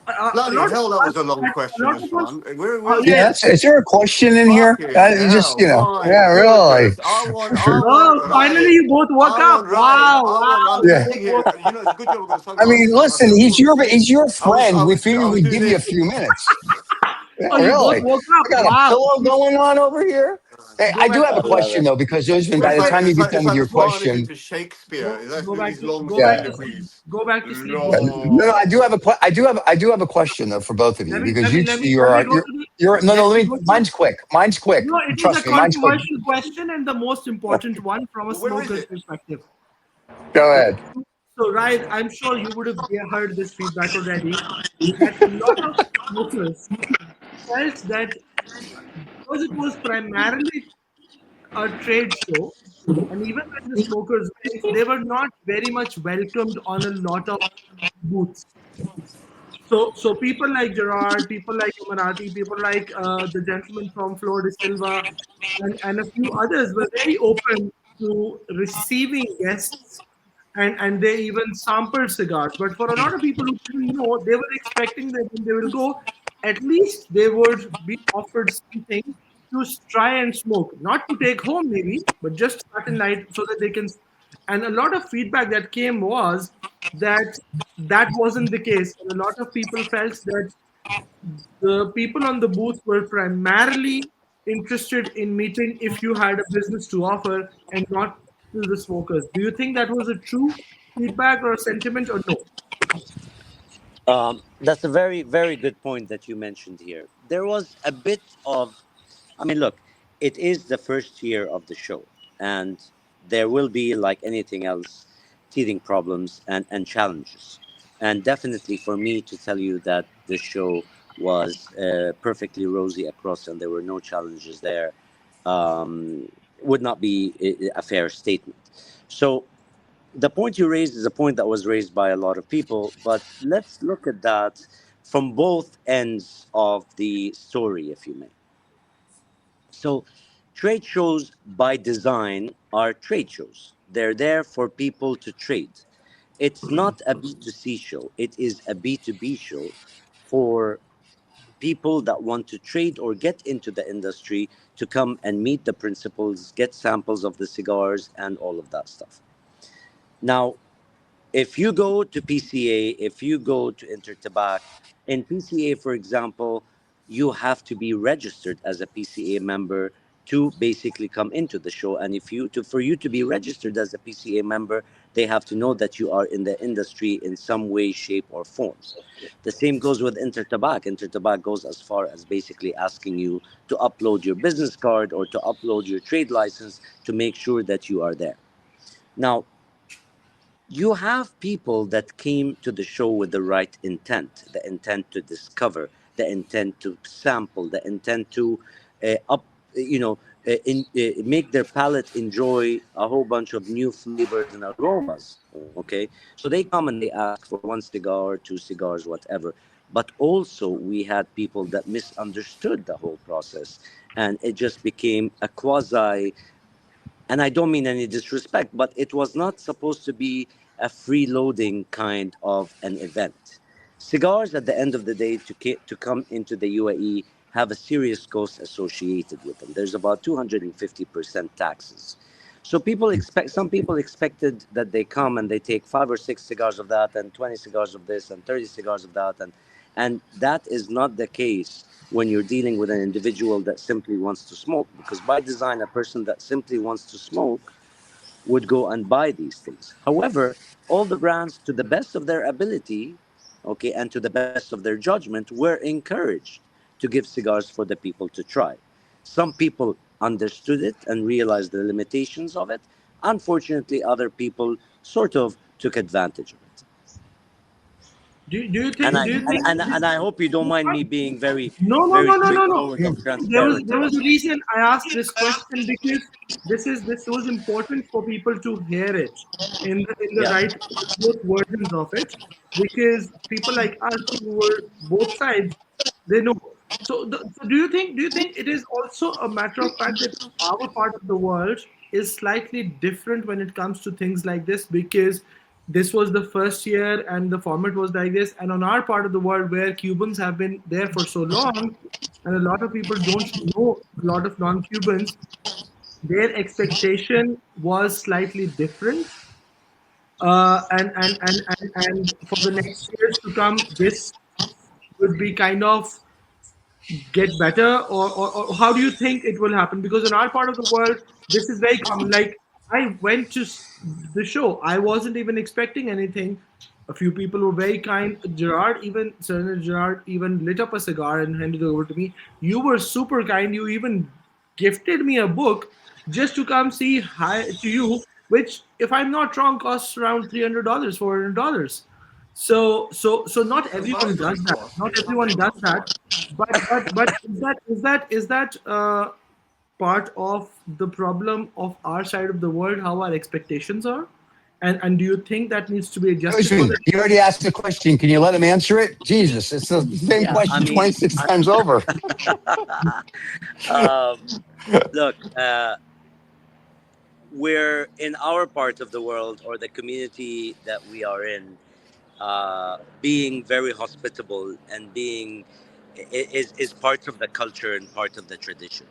A Bloody lot of hell, that us, was a long a question, lot of us, Usman. Where's yeah. Yeah, the is there a question in here? fucking You just, hell? My yeah, really. goodness. I want Oh, finally Ra'ed. you both woke I want up. Ra'ed. Wow, wow. I'm You sitting both here. woke You know, it's a good job we're going to talk I about mean, cigar. I listen, couldn't fall asleep. he's your I friend. We was, figured I was we'd doing give you a this. few minutes. Yeah, Oh, you both really. woke I up. got a Wow. pillow going on over here. Hey, Go I do back have to a I love question it. though, because Usman, go by the It's back like time you it's get like done it's with like your Usman is question, into Shakespeare. go That's go with back these to long go back to sleep. soliloquies. Go back to sleep, yeah, both of you. no, I do have Long. I do have a question though for both of you, because Let me go to the you're no, no. let Let me me. go to Mine's quick. Mine's quick. no. It is a Trust me, mine's quick. controversial question and the most important one from a Where is smoker's it? perspective. Go Uh, ahead. so, right, I'm sure you would have heard this feedback already that a lot of smokers felt that because it was primarily a trade show, and even when the smokers went, they were not very much welcomed on a lot of booths. So people like Gerard, people like Omanati, people like the gentleman from Flor de Silva, and a few others were very open to receiving guests, and they even sampled cigars. But for a lot of people who didn't know, they were expecting that when they will go, at least they would be offered something to try and smoke, not to take home maybe, but just start in light so that they can. And a lot of feedback that came was that that wasn't the case. And a lot of people felt that the people on the booth were primarily interested in meeting if you had a business to offer and not to the smokers. Do you think that was a true feedback or a sentiment or no? That's a very, very good point that you mentioned here. There was a bit of, I mean, look, it is the first year of the show, and there will be, like anything else, teething problems and challenges. And definitely for me to tell you that the show was perfectly rosy across and there were no challenges there um, would not be a fair statement. So the point you raised is a point that was raised by a lot of people, but let's look at that from both ends of the story, if you may. So, trade shows by design are trade shows. They're there for people to trade. It's not a B2C show, it is a B2B show for people that want to trade or get into the industry to come and meet the principals, get samples of the cigars, and all of that stuff. Now, if you go to PCA, if you go to Intertabac, in PCA, for example, you have to be registered as a PCA member to basically come into the show. And if you to for you to be registered as a PCA member, they have to know that you are in the industry in some way, shape, or form. The same goes with Intertabac. Intertabac goes as far as basically asking you to upload your business card or to upload your trade license to make sure that you are there. Now, you have people that came to the show with the right intent, the intent to discover, the intent to sample, the intent to up, make their palate enjoy a whole bunch of new flavors and aromas. Okay, so they come and they ask for one cigar, two cigars, whatever. But also, we had people that misunderstood the whole process, and it just became a quasi, and I don't mean any disrespect, but it was not supposed to be a freeloading kind of an event. Cigars, at the end of the day, to come into the UAE, have a serious cost associated with them. There's about 250% taxes. So some people expected that they come and they take 5 or 6 cigars of that, and 20 cigars of this, and 30 cigars of that, and that is not the case when you're dealing with an individual that simply wants to smoke. Because by design, a person that simply wants to smoke would go and buy these things. However, all the brands, to the best of their ability, okay, and to the best of their judgment, were encouraged to give cigars for the people to try. Some people understood it and realized the limitations of it. Unfortunately, other people sort of took advantage of it. Do you And think? I Do you and, think? and, and I hope you don't mind me being very, No, no, very no, no, no, no. straightforward and transparent There about was a it. reason I asked this question, because this was important for people to hear it in the Yeah. right, both versions of it, because people like us who were both sides, they know. So do you think it is also a matter of fact that our part of the world is slightly different when it comes to things like this, because this was the first year and the format was like this, and on our part of the world where Cubans have been there for so long, and a lot of people don't know, a lot of non-Cubans, their expectation was slightly different. And for the next years to come, this would be kind of get better, or how do you think it will happen? Because in our part of the world, this is very common. Like, I went to the show, I wasn't even expecting anything. A few people were very kind. Senator Gerard even lit up a cigar and handed it over to me. You were super kind. You even gifted me a book just to come see hi to you, which, if I'm not wrong, costs around $300, $400. So not A everyone month does it that. costs. Not everyone does that. But is that part of the problem of our side of the world, how our expectations are, and do you think that needs to be adjusted for Usman, that? you already asked the question. Can you let him answer it? Jesus, it's the same Yeah. I question mean, 26 times over. um, look, we're in our part of the world, or the community that we are in, being very hospitable and being is part of the culture and part of the tradition.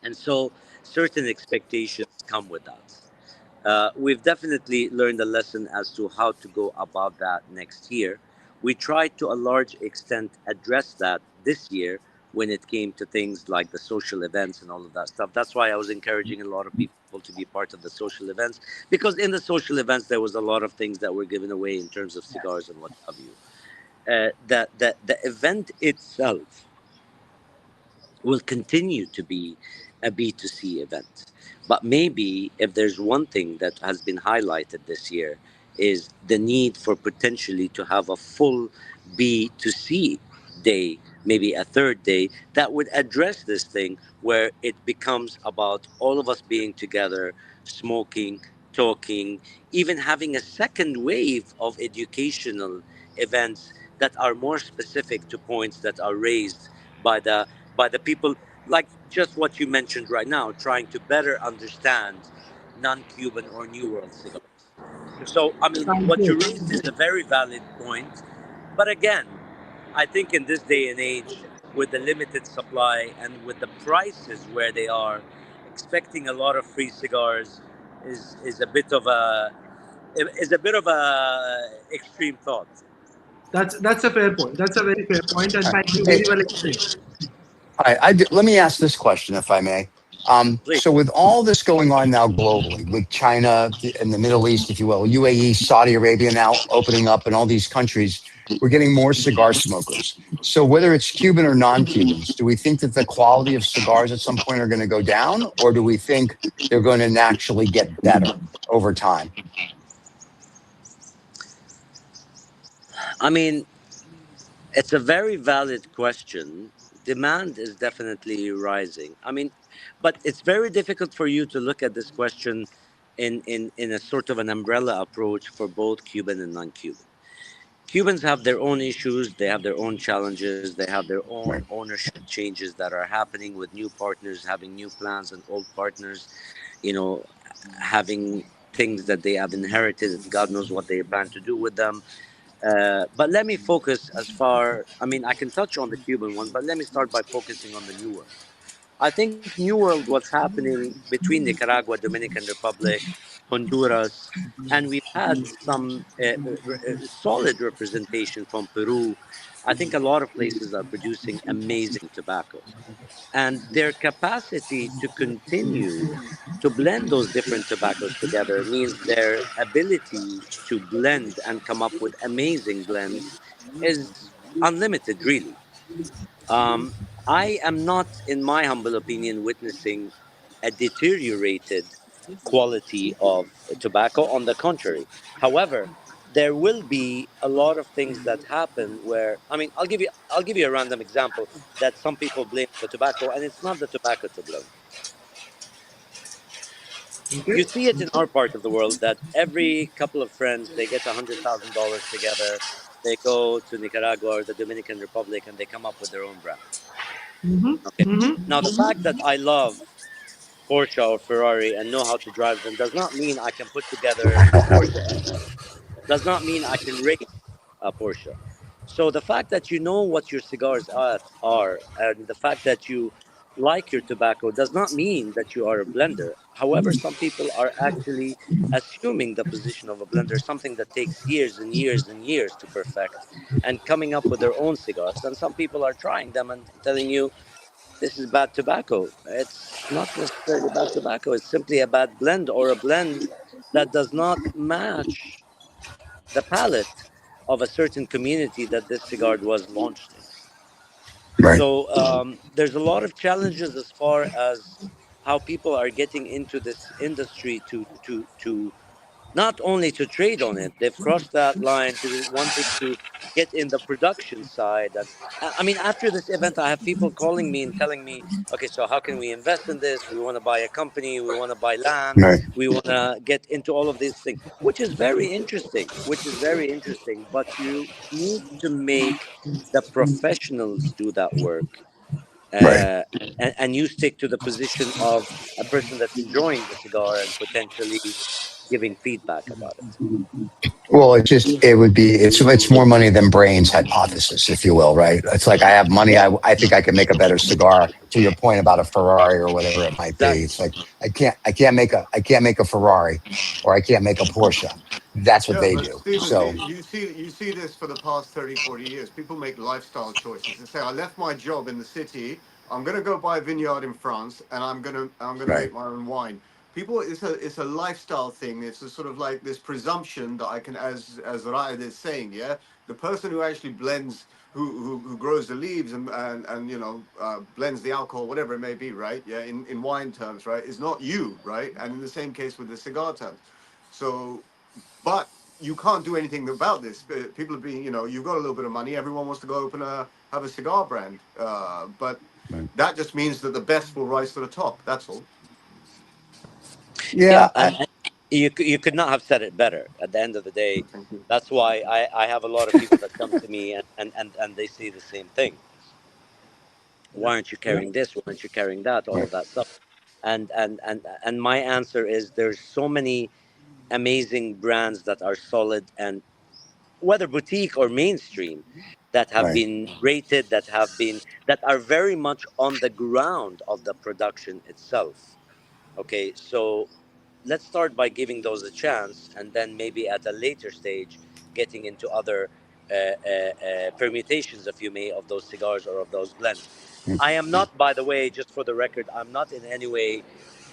And so certain expectations come with that. We've definitely learned a lesson as to how to go about that next year. We tried to a large extent address that this year when it came to things like the social events and all of that stuff. That's why I was encouraging a lot of people to be part of the social events, because in the social events there was a lot of things that were given away in terms of cigars and what have you. The event itself will continue to be a B2C event. But maybe if there's one thing that has been highlighted this year, is the need for potentially to have a full B2C day, maybe a third day that would address this thing, where it becomes about all of us being together, smoking, talking, even having a second wave of educational events that are more specific to points that are raised by the people, like just what you mentioned right now, trying to better understand non-Cuban or New World cigars. So, I mean, Sounds what you good. raised is a very valid point. But again, I think in this day and age, with the limited supply and with the prices where they are, expecting a lot of free cigars is a bit of a extreme thought. That's a fair point. That's a very fair point, and thank you, Hey, very well explained. all right, let me ask this question, if I may. So, Please. with all this going on now globally, with China and the Middle East, if you will, UAE, Saudi Arabia now opening up, and all these countries, we're getting more cigar smokers. So, whether it's Cuban or non-Cubans, do we think that the quality of cigars at some point are going to go down, or do we think they're going to naturally get better over time? I mean, it's a very valid question, demand is definitely rising. I mean, but it's very difficult for you to look at this question in a sort of an umbrella approach for both Cuban and non-Cuban. Cubans have their own issues, they have their own challenges, they have their own Right. ownership changes that are happening with new partners having new plans and old partners, you know, having things that they have inherited and God knows what they plan to do with them. But let me focus as far, I mean, I can touch on the Cuban one, but let me start by focusing on the New World. I think New World, what's happening between Nicaragua, Dominican Republic, Honduras, and we've had some solid representation from Peru. I think a lot of places are producing amazing tobacco. And their capacity to continue to blend those different tobaccos together means their ability to blend and come up with amazing blends is unlimited, really. Um, I am not, in my humble opinion, witnessing a deteriorated quality of tobacco. On the contrary, however, there will be a lot of things that happen where, I mean, I'll give you a random example that some people blame the tobacco, and it's not the tobacco to blame. You Okay. see it in our part of the world that every couple of friends they get $100,000 together, they go to Nicaragua or the Dominican Republic, and they come up with their own brand. Mm-hmm. Okay. Mm-hmm. Now, the fact that I love Porsche or Ferrari and know how to drive them does not mean I can put together a Porsche engine. Does not mean I can race a Porsche. So the fact that you know what your cigars are and the fact that you like your tobacco does not mean that you are a blender. However, some people are actually assuming the position of a blender, something that takes years and years and years to perfect, and coming up with their own cigars. And some people are trying them and telling you this is bad tobacco. It's not necessarily bad tobacco. It's simply a bad blend or a blend that does not match the palate of a certain community that this cigar was launched in. Right. So there's a lot of challenges as far as how people are getting into this industry to not only to trade on it, they've crossed that line to wanting to get in the production side. And I mean, after this event, I have people calling me and telling me, okay, so how can we invest in this? We want to buy a company, we want to buy land, Right. we want to get into all of these things, which is very interesting, which is very interesting. But you need to make the professionals do that work. Right. And you stick to the position of a person that's enjoying the cigar and potentially giving feedback about it. Well, it would be it's more money than brains hypothesis, if you will, right? It's like I have money, I think I can make a better cigar. To your point about a Ferrari or whatever it might be, Exactly. it's like I can't make a Ferrari or I can't make a Porsche. That's what Yeah, they but do. Stephen, So you see this for the past 30, 40 years. People make lifestyle choices. They say, I left my job in the city. I'm gonna go buy a vineyard in France, and I'm gonna right, make my own wine. People, it's a lifestyle thing. It's a sort of like this presumption that I can, as Ra'ed is saying, yeah, the person who actually blends, who grows the leaves and blends the alcohol, whatever it may be, right? Yeah, in wine terms, right, is not you, right? And in the same case with the cigar terms. So but you can't do anything about this. People are being, you've got a little bit of money. Everyone wants to go have a cigar brand. But right. that just means that the best will rise to the top. That's all. Yeah, Yeah, and you could not have said it better. At the end of the day, Thank you. that's why I have a lot of people that come to me and they say the same thing. Why aren't you carrying this? Why aren't you carrying that? All right, of that stuff. And my answer is there's so many amazing brands that are solid and whether boutique or mainstream that have right. been rated that are very much on the ground of the production itself. Okay, so let's start by giving those a chance and then maybe at a later stage getting into other permutations, if you may, of those cigars or of those blends. I am not, by the way, just for the record, I'm not in any way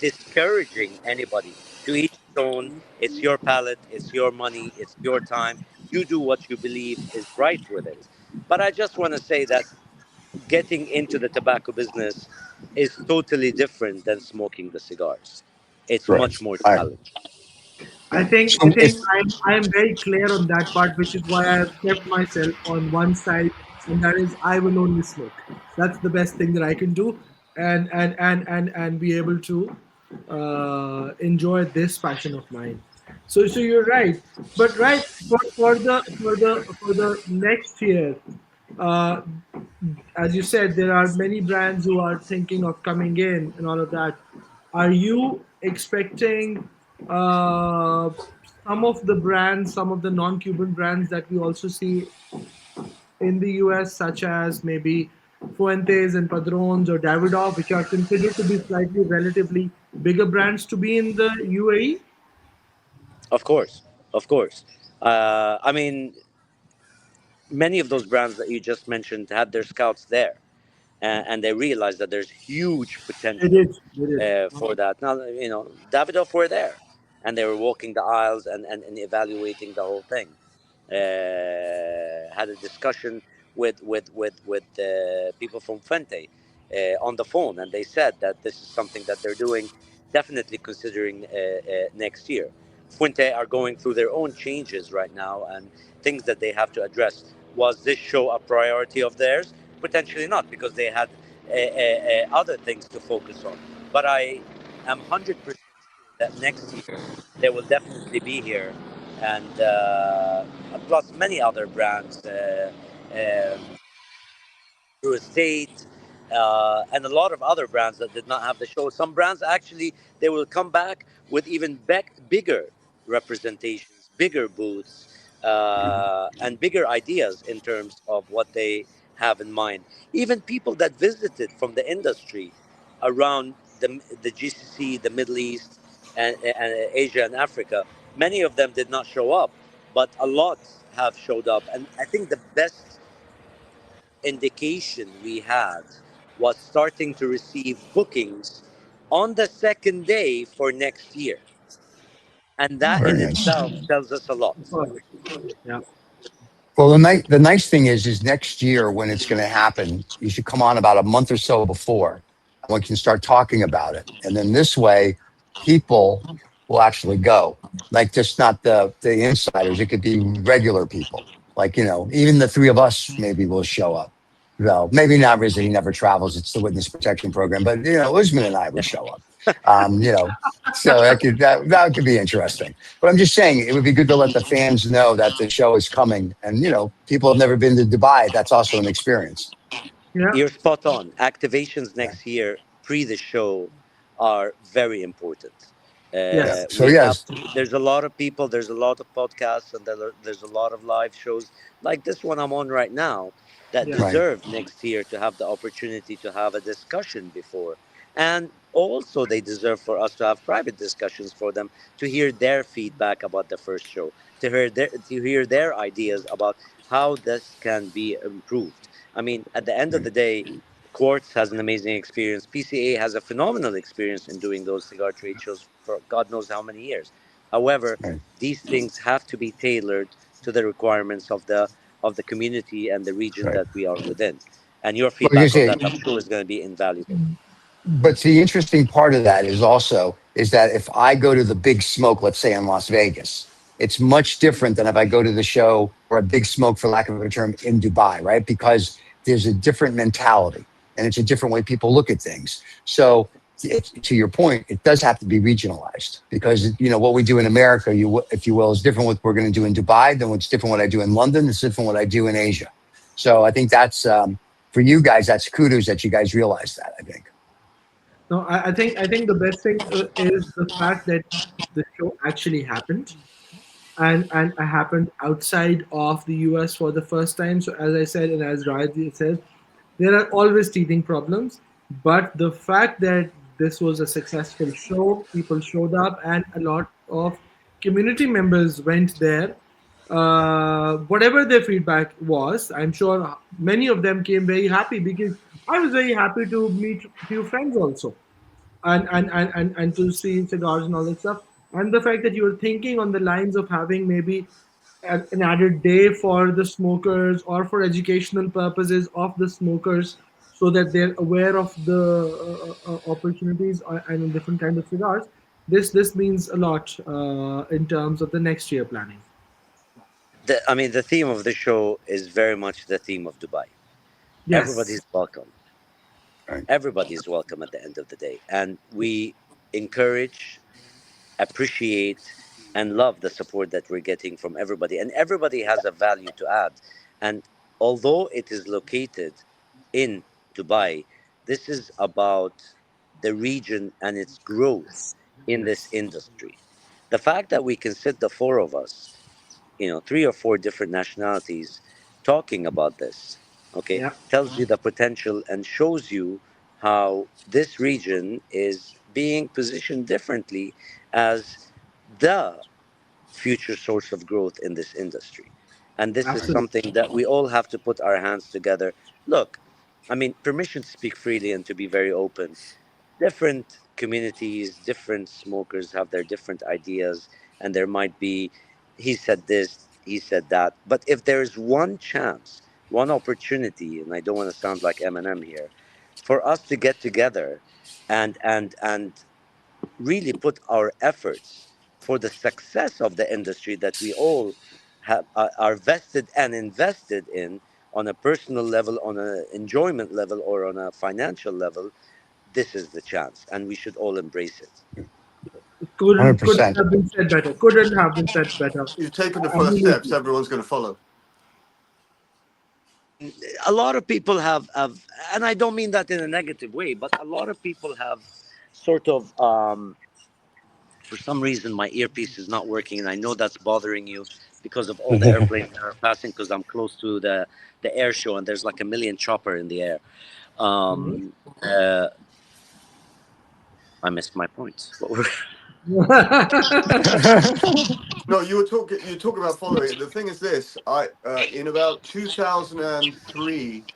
discouraging anybody. To each his own. It's your palate, it's your money, it's your time. You do what you believe is right with it. But I just want to say that getting into the tobacco business is totally different than smoking the cigars. It's Right. much more All right. challenging. I So think if I am very clear on that part, which is why I have kept myself on one side and that is I will only smoke. That's the best thing that I can do, and be able to enjoy this passion of mine. So you're right, but right for the next year, uh, as you said, there are many brands who are thinking of coming in and all of that. Are you expecting uh, some of the brands, some of the non-Cuban brands that we also see in the US, such as maybe Fuentes and Padrones or Davidoff, which are considered to be slightly relatively bigger brands to be in the UAE? Of course, of course. I mean, many of those brands that you just mentioned had their scouts there, and they realized that there's huge They potential did. They did. for that. Now, Davidoff were there, and they were walking the aisles and evaluating the whole thing. Had a discussion with people from Fuente on the phone, and they said that this is something that they're doing, definitely considering next year. Fuente are going through their own changes right now and things that they have to address. Was this show a priority of theirs? Potentially not, because they had other things to focus on. But I am 100% sure that next year they will definitely be here, and plus many other brands. Through Estate, and a lot of other brands that did not have the show. Some brands actually they will come back with even bigger representations, bigger booths, and bigger ideas in terms of what they have in mind. Even people that visited from the industry around the GCC, the Middle East, and Asia and Africa, many of them did not show up, but a lot have showed up. And I think the best indication we had was starting to receive bookings on the second day for next year. And that in Very nice. itself tells us a lot. Yeah. Well, the nice thing is next year when it's going to happen, you should come on about a month or so before, and we can start talking about it. And then this way, people will actually go. Like just not the insiders; it could be regular people. Like even the three of us maybe will show up. Well, maybe not Rizzi. He never travels. It's the witness protection program. But Usman and I would show up. So that could be interesting. But I'm just saying it would be good to let the fans know that the show is coming. And people have never been to Dubai. That's also an experience. Yeah. You're spot on. Activations Yeah. next year, pre the show, are very important. Yeah. Yes. So We have yes. to, there's a lot of people, there's a lot of podcasts, and there's a lot of live shows like this one I'm on right now that Yeah. Right. deserve next year to have the opportunity to have a discussion before. And also, they deserve for us to have private discussions for them to hear their feedback about the first show, to hear their ideas about how this can be improved. I mean, at the end of Right. the day, Quartz has an amazing experience. PCA has a phenomenal experience in doing those cigar trade shows for God knows how many years. However, Right. these things have to be tailored to the requirements of the community and the region Right. that we are within. And your Well, you feedback on see, that, I'm sure, is going to be invaluable. but the interesting part of that is that if I go to the big smoke, let's say in Las Vegas, it's much different than if I go to the show or a big smoke, for lack of a better term, in Dubai, right? Because there's a different mentality and it's a different way people look at things. So to your point, it does have to be regionalized because what we do in America, if you will, is different what we're going to do in Dubai than what's different what I do in London. It's different what I do in Asia. So I think that's for you guys. That's kudos that you guys realize that. I think. No, I think the best thing is the fact that the show actually happened, and happened outside of the US for the first time. So as I said, and as Ra'ed said, there are always teething problems, but the fact that this was a successful show, people showed up, and a lot of community members went there. Whatever their feedback was, I'm sure many of them came very happy because I was very happy to meet a few friends also, and to see cigars and all that stuff. And the fact that you were thinking on the lines of having maybe an added day for the smokers or for educational purposes of the smokers, so that they're aware of the opportunities and different kind of cigars. This means a lot in terms of the next year planning. I mean, the theme of the show is very much the theme of Dubai. Yes. Everybody's welcome. Right. Everybody's welcome at the end of the day. And we encourage, appreciate, and love the support that we're getting from everybody. And everybody has a value to add. And although it is located in Dubai, this is about the region and its growth in this Yes. industry. The fact that we can sit the four of us, three or four different nationalities talking about this, okay, Yeah. tells you the potential and shows you how this region is being positioned differently as the future source of growth in this industry. And this is Absolutely. something that we all have to put our hands together. Look, I mean, permission to speak freely and to be very open. Different communities, different smokers have their different ideas, and there might be, he said this, he said that. But if there's one chance, one opportunity, and I don't want to sound like Eminem here, for us to get together and really put our efforts for the success of the industry that we all have are vested and invested in on a personal level, on an enjoyment level, or on a financial level, this is the chance, and we should all embrace it. Couldn't 100%. have been said better. Couldn't have been said better. You've taken the I first really steps. agree. Everyone's going to follow. A lot of people have, and I don't mean that in a negative way, but a lot of people have sort of, for some reason, my earpiece is not working, and I know that's bothering you because of all the airplanes that are passing. Because I'm close to the air show, and there's like a million chopper in the air. Mhm. Um, uh, I missed my point. What were No, you were talking. You talk about following. The thing is this: I in about 2003,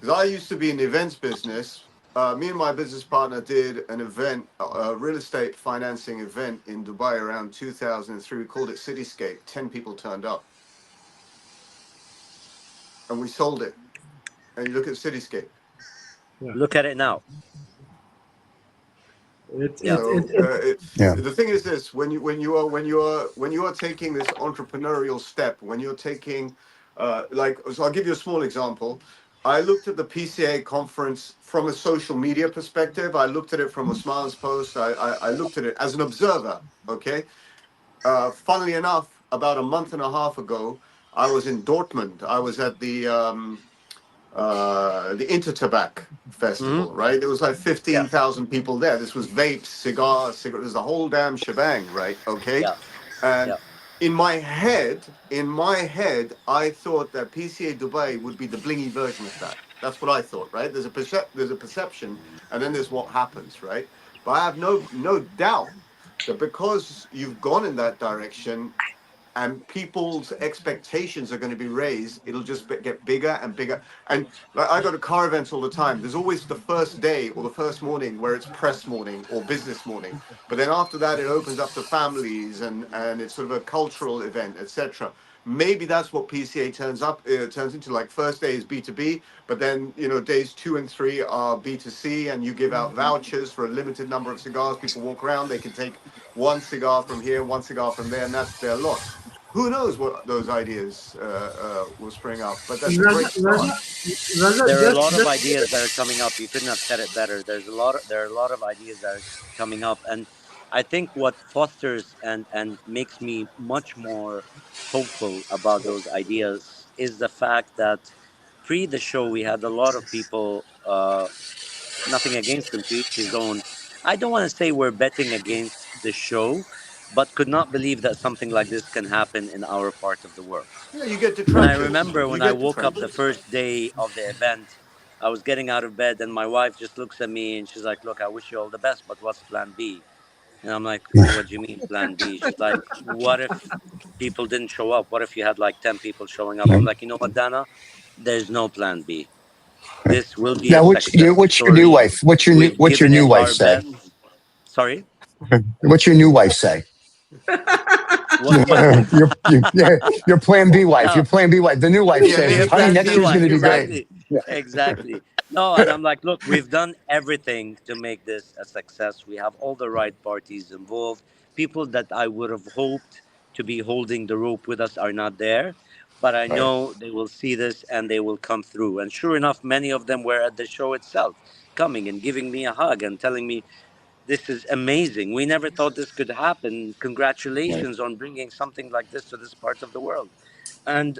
because I used to be in the events business. Me and my business partner did an event, a real estate financing event in Dubai around 2003. We called it Cityscape. 10 people turned up, and we sold it. And you look at Cityscape. Yeah. look at it now? It's Yeah, it's So it's it's Yeah. the thing is this: when you are taking this entrepreneurial step, when you're taking, so I'll give you a small example. I looked at the PCA conference from a social media perspective. I looked at it from Usman's post. I looked at it as an observer. Okay. Funnily enough, about a month and a half ago, I was in Dortmund. I was at the Intertabac hmm festival, right? There was like yeah, 15,000 people there. This was vapes, cigars, it was the whole damn shebang, right? Okay. yeah, And yeah. in my head, I thought that PCA Dubai would be the blingy version of that. That's what I thought, right? There's a perception, and then there's what happens, right? But I have no doubt that because you've gone in that direction, and people's expectations are going to be raised, it'll just get bigger and bigger. And like, I go to car events all the time. There's always the first day or the first morning where it's press morning or business morning, but then after that it opens up to families, and it's sort of a cultural event, etc. Maybe that's what PCA turns into. Like, first day is B2B, but then days 2 and 3 are B2C, and you give out vouchers for a limited number of cigars. People walk around, they can take one cigar from here, one cigar from there, and that's their lot. Who knows what those ideas will spring up? But that's a Raza, great Raza, start. Raza, There are a lot of just ideas that are coming up. You couldn't have said it better. There are a lot of ideas that are coming up, and I think what fosters and makes me much more hopeful about those ideas is the fact that pre the show we had a lot of people. Nothing against them, to each his own. I don't want to say we're betting against the show, but could not believe that something like this can happen in our part of the world. Yeah, you get And I detractors. remember You when I get woke up the detractors. first day of the event, I was getting out of bed, and my wife just looks at me and she's like, "Look, I wish you all the best, but what's plan B?" And I'm like, "What do you mean, plan B?" She's like, "What if people didn't show up? What if you had like 10 people showing up?" I'm Right. like, "You know what, Dana? There's no plan B. This will be a Now, success what's your new story. wife? What's your new We've What's your given new it wife our say? best." Sorry? What's your new wife say? What your, your plan B wife. Your no, plan B wife. The new wife Yeah, says, your "Honey, plan next B year's going wife, to be great." exactly. Exactly. No, and I'm like, look, we've done everything to make this a success. We have all the right parties involved. People that I would have hoped to be holding the rope with us are not there. but I know they will see this and they will come through. And sure enough, many of them were at the show itself, coming and giving me a hug and telling me, "This is amazing. We never thought this could happen. Congratulations on bringing something like this to this part of the world." And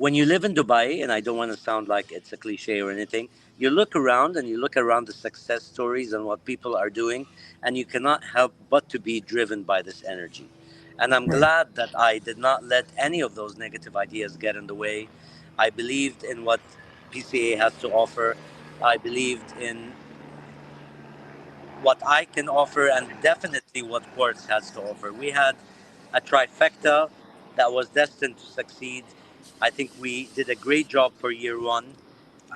when you live in Dubai, and I don't want to sound like it's a cliche or anything, you look around and you look around the success stories and what people are doing, and you cannot help but to be driven by this energy. And I'm glad that I did not let any of those negative ideas get in the way. I believed in what PCA has to offer. I believed in what I can offer, and definitely what Quartz has to offer. We had a trifecta that was destined to succeed. I think we did a great job for year one,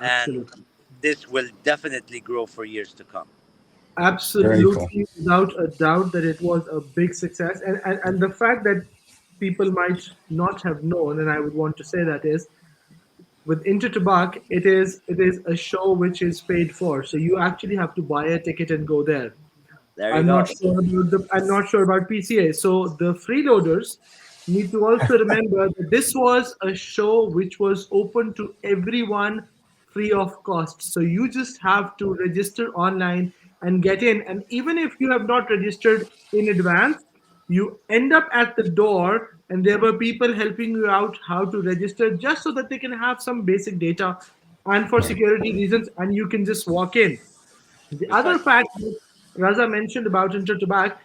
and Absolutely. this will definitely grow for years to come. Very cool. Absolutely, without a doubt, that it was a big success. And the fact that people might not have known, and I would want to say that is, with Intertobac, it is a show which is paid for. So you actually have to buy a ticket and go there. There you go. I'm not sure about PCA. So the freeloaders need to also remember that this was a show which was open to everyone free of cost. So you just have to register online and get in. And even if you have not registered in advance, you end up at the door and there were people helping you out how to register, just so that they can have some basic data and for security reasons, and you can just walk in. The other Precisely. fact that Raza mentioned about Intertobac,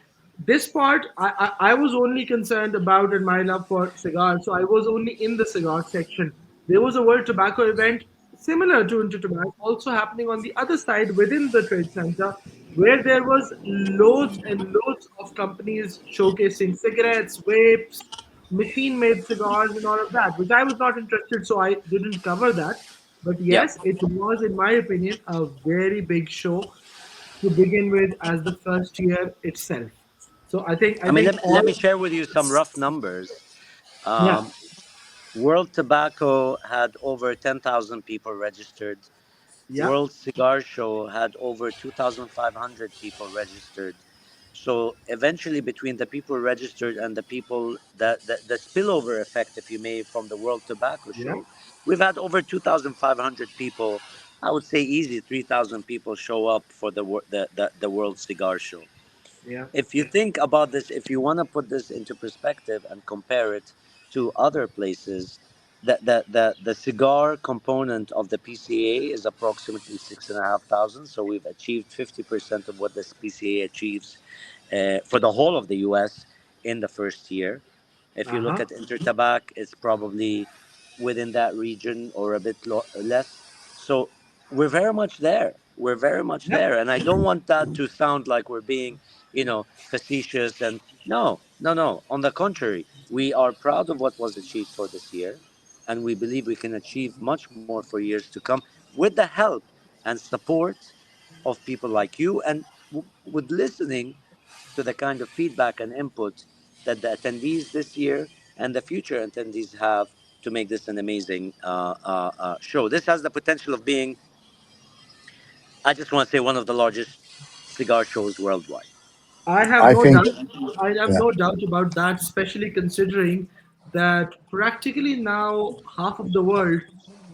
this part I was only concerned about in my love for cigars, so I was only in the cigar section. There was a World Tobacco event similar to Intertobac also happening on the other side within the trade center, where there was loads and loads of companies showcasing cigarettes, vapes, machine-made cigars, and all of that, which I was not interested, so I didn't cover that. But Yeah. yes, it was, in my opinion, a very big show to begin with as the first year itself. So I I mean, think let me all, share with you some rough numbers. yeah, Um, World Tobacco had over 10,000 people registered. yeah, World Cigar Show had over 2,500 people registered. So eventually, between the people registered and the people, the spillover effect, if you may, from the World Tobacco yeah, Show, we've had over 2,500 people. I would say easy 3,000 people show up for the World Cigar Show. yeah, If you think about this, if you want to put this into perspective and compare it to other places, the cigar component of the PCA is approximately 6,500. So we've achieved 50% of what this PCA achieves for the whole of the US in the first year. If you uh look huh, at Intertabac, it's probably within that region or a bit less. So we're very much there. We're very much yeah. there. And I don't want that to sound like we're being, facetious. And no, no, no. On the contrary, we are proud of what was achieved for this year. And we believe we can achieve much more for years to come with the help and support of people like you and with listening to the kind of feedback and input that the attendees this year and the future attendees have to make this an amazing show. This has the potential of being, I just want to say, one of the largest cigar shows worldwide. I have I no think, doubt. I have yeah, no doubt about that, especially considering that practically now half of the world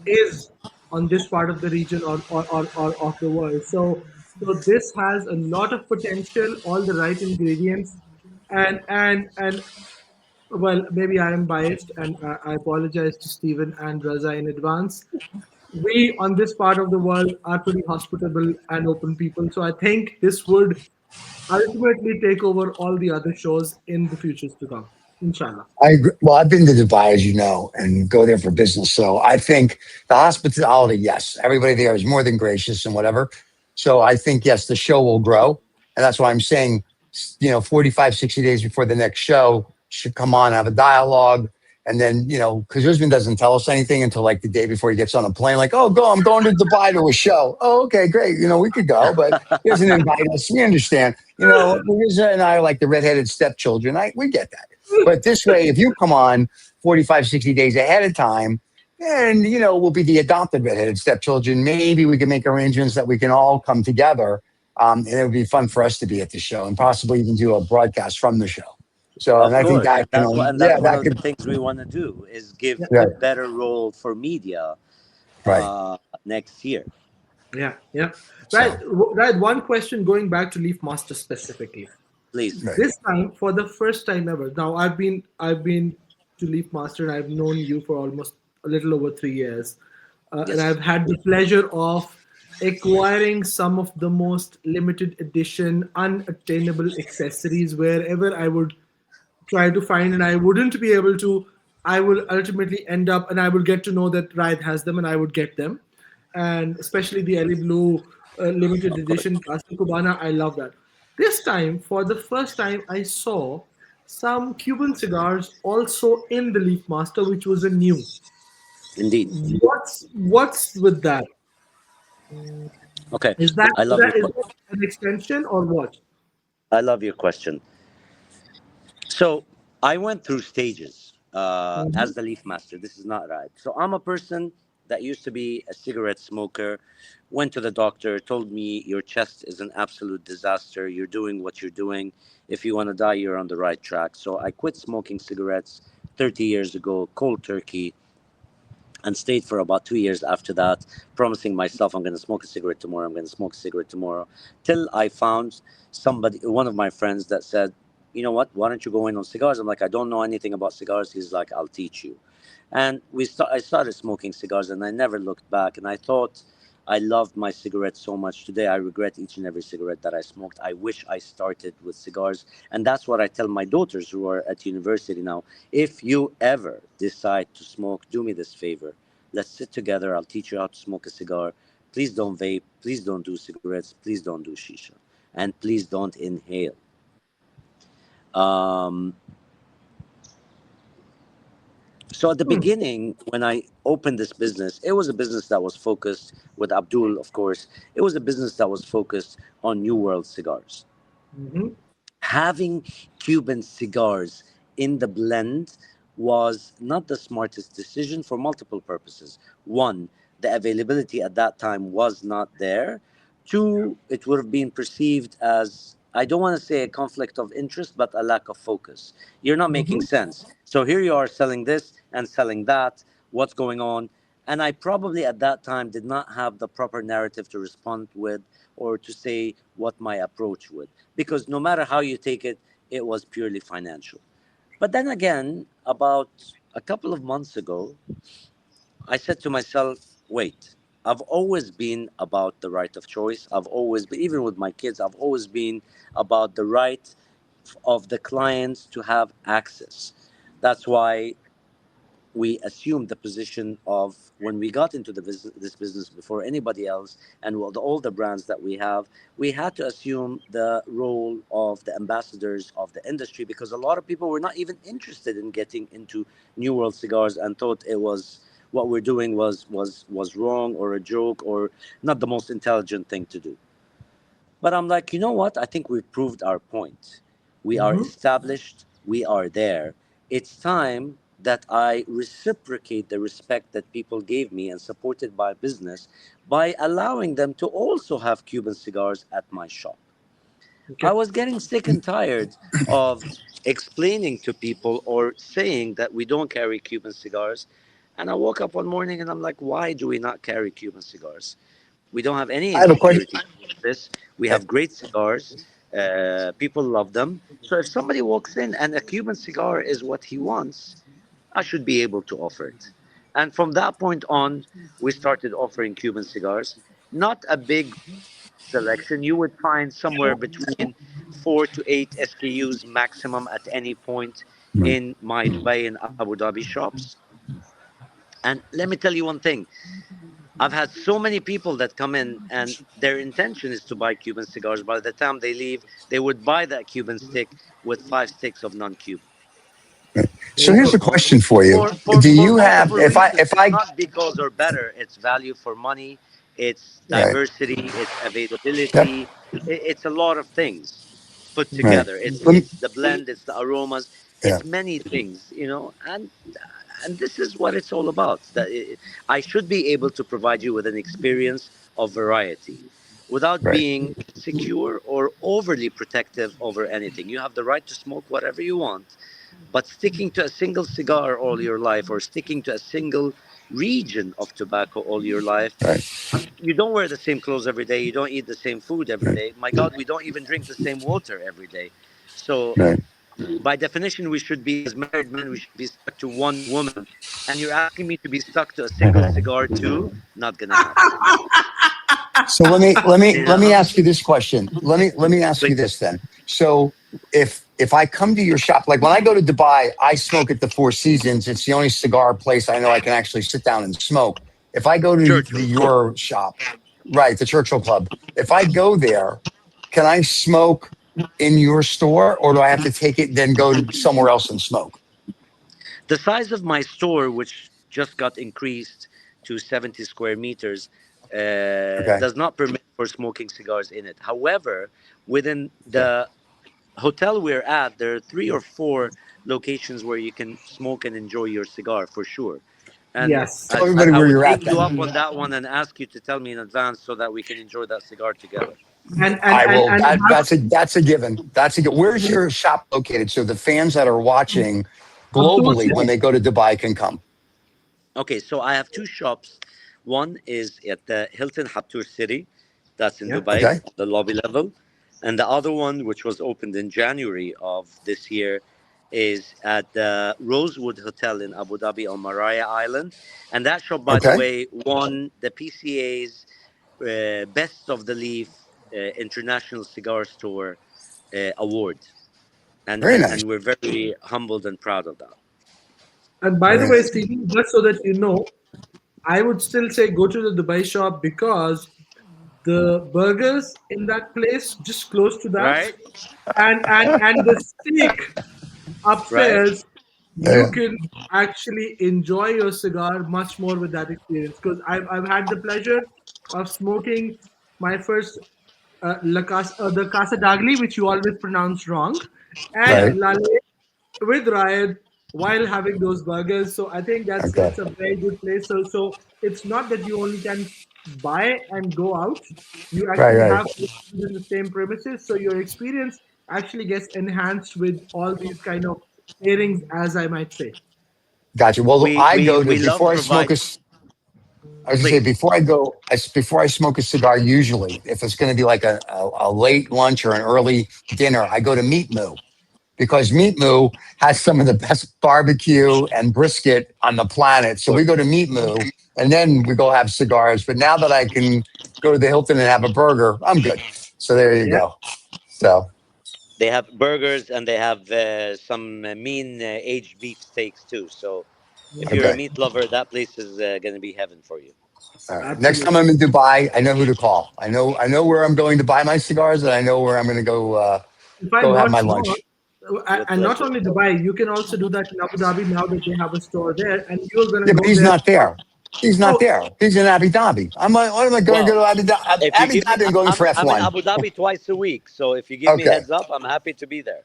is on this part of the region, or of the world. So this has a lot of potential, all the right ingredients, and well, maybe I am biased, and I apologize to Stephen and Raza in advance. We on this part of the world are pretty hospitable and open people, so I think this would ultimately take over all the other shows in the futures to come. Inshallah. I agree. Well, I've been to Dubai, as you know, and go there for business. So I think the hospitality, yes, everybody there is more than gracious and whatever. So I think, yes, the show will grow. And that's why I'm saying, 45, 60 days before the next show should come on, have a dialogue. And then, because Usman doesn't tell us anything until like the day before he gets on a plane, like, oh, I'm going to Dubai to a show. Oh, okay, great. We could go, but he doesn't invite us. We understand. Marisa and I are like the redheaded stepchildren. We get that. But this way, if you come on 45, 60 days ahead of time, then, we'll be the adopted redheaded stepchildren. Maybe we can make arrangements that we can all come together. And it would be fun for us to be at the show and possibly even do a broadcast from the show. So, and Of I think course, and that can that's only, what, and yeah, that's one that of the could, things we want to do is give Yeah, right, a better role for media right. next year. yeah, yeah. Right, So, right. One question going back to Leaf Master specifically. Please. right. This time, for the first time ever. Now, I've been to Leaf Master, and I've known you for almost a little over 3 years, and Yes. I've had the pleasure of acquiring some of the most limited edition, unattainable accessories wherever I would try to find, and I wouldn't be able to. I will ultimately end up, and I would get to know that Ride has them, and I would get them, and especially the Ellie Blue limited Of course. edition Casa Cubana. I love that. This time, for the first time, I saw some Cuban cigars also in the Leaf Master, which was a new. Indeed. What's with that? Okay. Is that I is love that, your is that an extension or what? I love your question. So I went through stages Mhm. as the leaf master. This is not right. So I'm a person that used to be a cigarette smoker. Went to the doctor, told me your chest is an absolute disaster. You're doing what you're doing. If you want to die, you're on the right track. So I quit smoking cigarettes 30 years ago, cold turkey, and stayed for about 2 years after that, promising myself I'm going to smoke a cigarette tomorrow. I'm going to smoke a cigarette tomorrow, till I found somebody, one of my friends, that said, "You know what? Why don't you go in on cigars?" I'm like, "I don't know anything about cigars." He's like, "I'll teach you." And I started smoking cigars, and I never looked back. And I thought I loved my cigarettes so much. Today, I regret each and every cigarette that I smoked. I wish I started with cigars. And that's what I tell my daughters who are at university now. If you ever decide to smoke, do me this favor. Let's sit together. I'll teach you how to smoke a cigar. Please don't vape. Please don't do cigarettes. Please don't do shisha. And please don't inhale. Um, So at the beginning, when I opened this business, it was a business that was focused with Abdul, of course. It was a business that was focused on New World cigars. Hmm. Having Cuban cigars in the blend was not the smartest decision for multiple purposes. One, the availability at that time was not there. Two, it would have been perceived as, I don't want to say a conflict of interest, but a lack of focus. You're not making Hmm. sense. So here you are selling this and selling that. What's going on? And I probably at that time did not have the proper narrative to respond with, or to say what my approach would, because no matter how you take it, it was purely financial. But then again, about a couple of months ago, I said to myself, wait, I've always been about the right of choice. I've always been, even with my kids, I've always been about the right of the clients to have access. That's why we assumed the position of, when we got into this business before anybody else, and all the brands that we had to assume the role of the ambassadors of the industry, because a lot of people were not even interested in getting into New World cigars and thought it was, what we're doing was wrong, or a joke, or not the most intelligent thing to do. But I'm like, you know what? I think we've proved our point. We are Hmm. established. We are there. It's time that I reciprocate the respect that people gave me and supported my business by allowing them to also have Cuban cigars at my shop. I Okay. was getting sick and tired of explaining to people or saying that we don't carry Cuban cigars. And I woke up one morning and I'm like, why do we not carry Cuban cigars? We don't have any I have a question. insecurity with this. We have great cigars. People love them. So if somebody walks in and a Cuban cigar is what he wants, I should be able to offer it. And from that point on, we started offering Cuban cigars. Not a big selection. You would find somewhere between 4 to 8 SKUs maximum at any point in my Dubai and Abu Dhabi shops. And let me tell you one thing. I've had so many people that come in and their intention is to buy Cuban cigars. By the time they leave, they would buy that Cuban stick with 5 sticks of non-Cuban. So here's a question for you. Do For you have, multiple reasons. It's not because or better. It's value for money. It's right, diversity. It's yep, availability. It's a lot of things put right. together. Let me- It's the blend. It's the aromas. yeah. It's many things, and this is what it's all about. I should be able to provide you with an experience of variety. without Right. being secure or overly protective over anything. You have the right to smoke whatever you want, but sticking to a single cigar all your life, or sticking to a single region of tobacco all your life. Right. You don't wear the same clothes every day. You don't eat the same food every Right. day. My God, we don't even drink the same water every day. So, Right. by definition, we should be, as married men, we should be stuck to one woman. And you're asking me to be stuck to a single cigar too? Not gonna happen. So You let me know? ask you this question. Let me ask you Please. this then. So if I come to your shop, like when I go to Dubai, I smoke at the Four Seasons. It's the only cigar place I know I can actually sit down and smoke. If I go to Churchill, of course. your shop, right, the Churchill Club, if I go there, can I smoke in your store, or do I have to take it then go to somewhere else and smoke? The size of my store, which just got increased to 70 square meters, Okay. does not permit for smoking cigars in it. However, within Okay. the hotel we're at, there are 3 or 4 locations where you can smoke and enjoy your cigar for sure. And Yes. Tell everybody I where would you're at take you then. up on that one and ask you to tell me in advance so that we can enjoy that cigar together. And and I and will. and That's a given. That's a given. Where's your shop located? So the fans that are watching Habtoor globally when City. they go to Dubai can come. Okay, so I have 2 shops. One is at the Hilton Habtoor City, that's in Yeah. Dubai, Okay. the lobby level. And the other one, which was opened in January of this year, is at the Rosewood Hotel in Abu Dhabi on Maraya Island. And that shop, by the Okay. way, won the PCA's Best of the Leaf International Cigar Store award. And, Very and, nice. and we're very humbled and proud of that. And by the Very way, nice. Stephen, just so that you know, I would still say go to the Dubai shop because the burgers in that place just close to that, Right? and the steak Right? upstairs, you Yeah. can actually enjoy your cigar much more with that experience. Because I've had the pleasure of smoking my first the Casa Dagli, which you always pronounce wrong, and Yeah. Right. Lale with Ra'ed while having those burgers. So I think Okay. that's a very good place. So it's not that you only can buy and go out. You Right. actually Right. have to be in the same premises. So your experience actually gets enhanced with all these kind of pairings, as I might say. Gotcha. Well, We I we go to we love before I smoke provide. I was gonna say Please. before I go, before I smoke a cigar. Usually, if it's going to be like a late lunch or an early dinner, I go to Meat Moo because Meat Moo has some of the best barbecue and brisket on the planet. So we go to Meat Moo and then we go have cigars. But now that I can go to the Hilton and have a burger, I'm good. So there you Yeah. go. So They have burgers and they have some mean aged beef steaks too. So if you're a okay, meat lover, that place is going to be heaven for you. all right. Next time Absolutely. I'm in Dubai, I know who to call. I know where I'm going to buy my cigars, and I know where I'm going to go If I'm go have not my wrong, lunch. With and not pleasure. only Dubai, you can also do that in Abu Dhabi now that they have a store there, and you're gonna Yeah, but go he's there. not there. He's not Oh, there. He's in Abu Dhabi. I'm like, what am I going to Well, go to Abu Dhabi? if you Abu give me, Dhabi, I'm going for I'm in F1. Abu Dhabi twice a week. So if you give me a Okay. heads up, I'm happy to be there.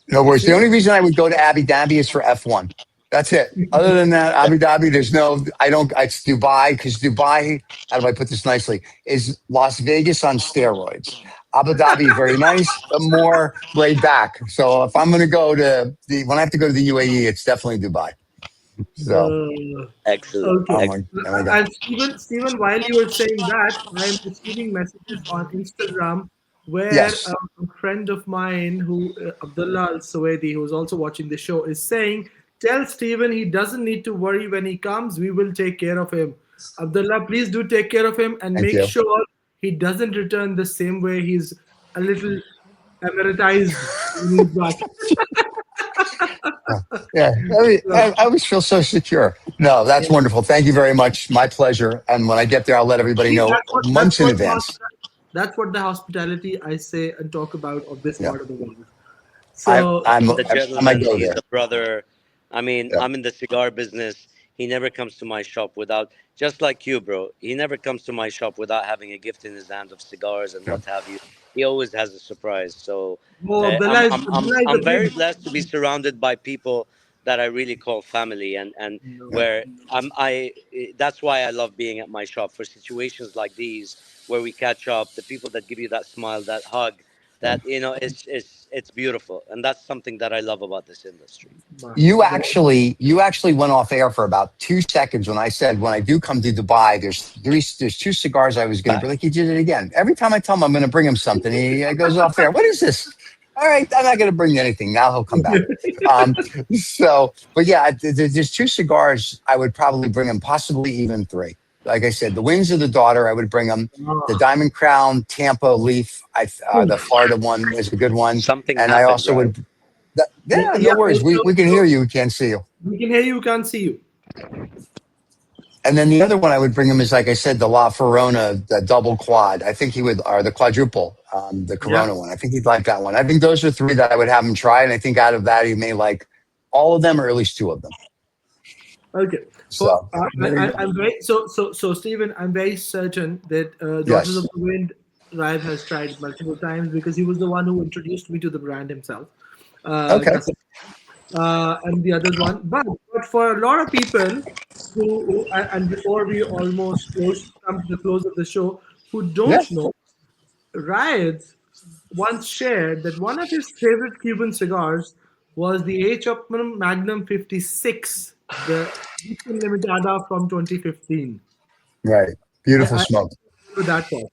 No you worries. The see, only reason I would go to Abu Dhabi is for F1. That's it. Other than that, Yeah. Abu Dhabi, there's no, I don't, it's Dubai because Dubai, how do I put this nicely, is Las Vegas on steroids. Abu Dhabi, very nice, but more laid back. So if I'm going to go to when I have to go to the UAE, it's definitely Dubai. So uh, Excellent. okay. I'm like, Excellent. there we go. And Stephen, while you were saying that, I am receiving messages on Instagram where Yes. a friend of mine, who Abdullah Al Sawedi, who is also watching the show, is saying, "Tell Stephen he doesn't need to worry when he comes. We will take care of him." Abdullah, please do take care of him and Thank make you. sure he doesn't return the same way he's a little emeritized when he's back. Yeah, I always feel so secure. No, that's Yeah. wonderful. Thank you very much. My pleasure. And when I get there, I'll let everybody See, know months in advance. that's what the hospitality I say and talk about of this Yeah, part of the world. I, So I'm. The I might gentleman, go he's there. a brother. I mean, Yeah, I'm in the cigar business. He never comes to my shop without, just like you, bro. He never comes to my shop without having a gift in his hand of cigars and yeah. what have you. He always has a surprise. So oh, I'm I'm I'm Abdullah is a I'm very big blessed to be surrounded by people that I really call family, and where that's why I love being at my shop, for situations like these where we catch up, the people that give you that smile, that hug, that it's beautiful, and that's something that I love about this industry. You actually went off air for about 2 seconds when I said, when I do come to Dubai, there's 2 cigars I was going to bring. Like, he did it again. Every time I tell him I'm going to bring him something, he goes off air. What is this? All right, I'm not going to bring you anything. Now he'll come back. But yeah, there's 2 cigars I would probably bring him, possibly even 3. Like I said, the Wings of the Daughter, I would bring him. The Diamond Crown Tampa Leaf, the Florida one is a good one. Something And I happened, also right? would. No worries. We can hear you. We can't see you. We can hear you. We can't see you. And then the other one I would bring him is, like I said, the La Ferrona, the double quad. I think he would, or the quadruple, the Corona one. I think he'd like that one. I think those are 3 that I would have him try. And I think out of that, he may like all of them or at least 2 of them. Okay. So, I'm very so Stephen, I'm very certain that Daughters of the Wind, Ra'ed has tried multiple times, because he was the one who introduced me to the brand himself. Okay. And the other one, but for a lot of people who and before we almost come to the close of the show, who don't know, Ra'ed once shared that one of his favorite Cuban cigars was the H. Upmann Magnum 56, the edition limitada from 2015. Right. Beautiful smoke. That part.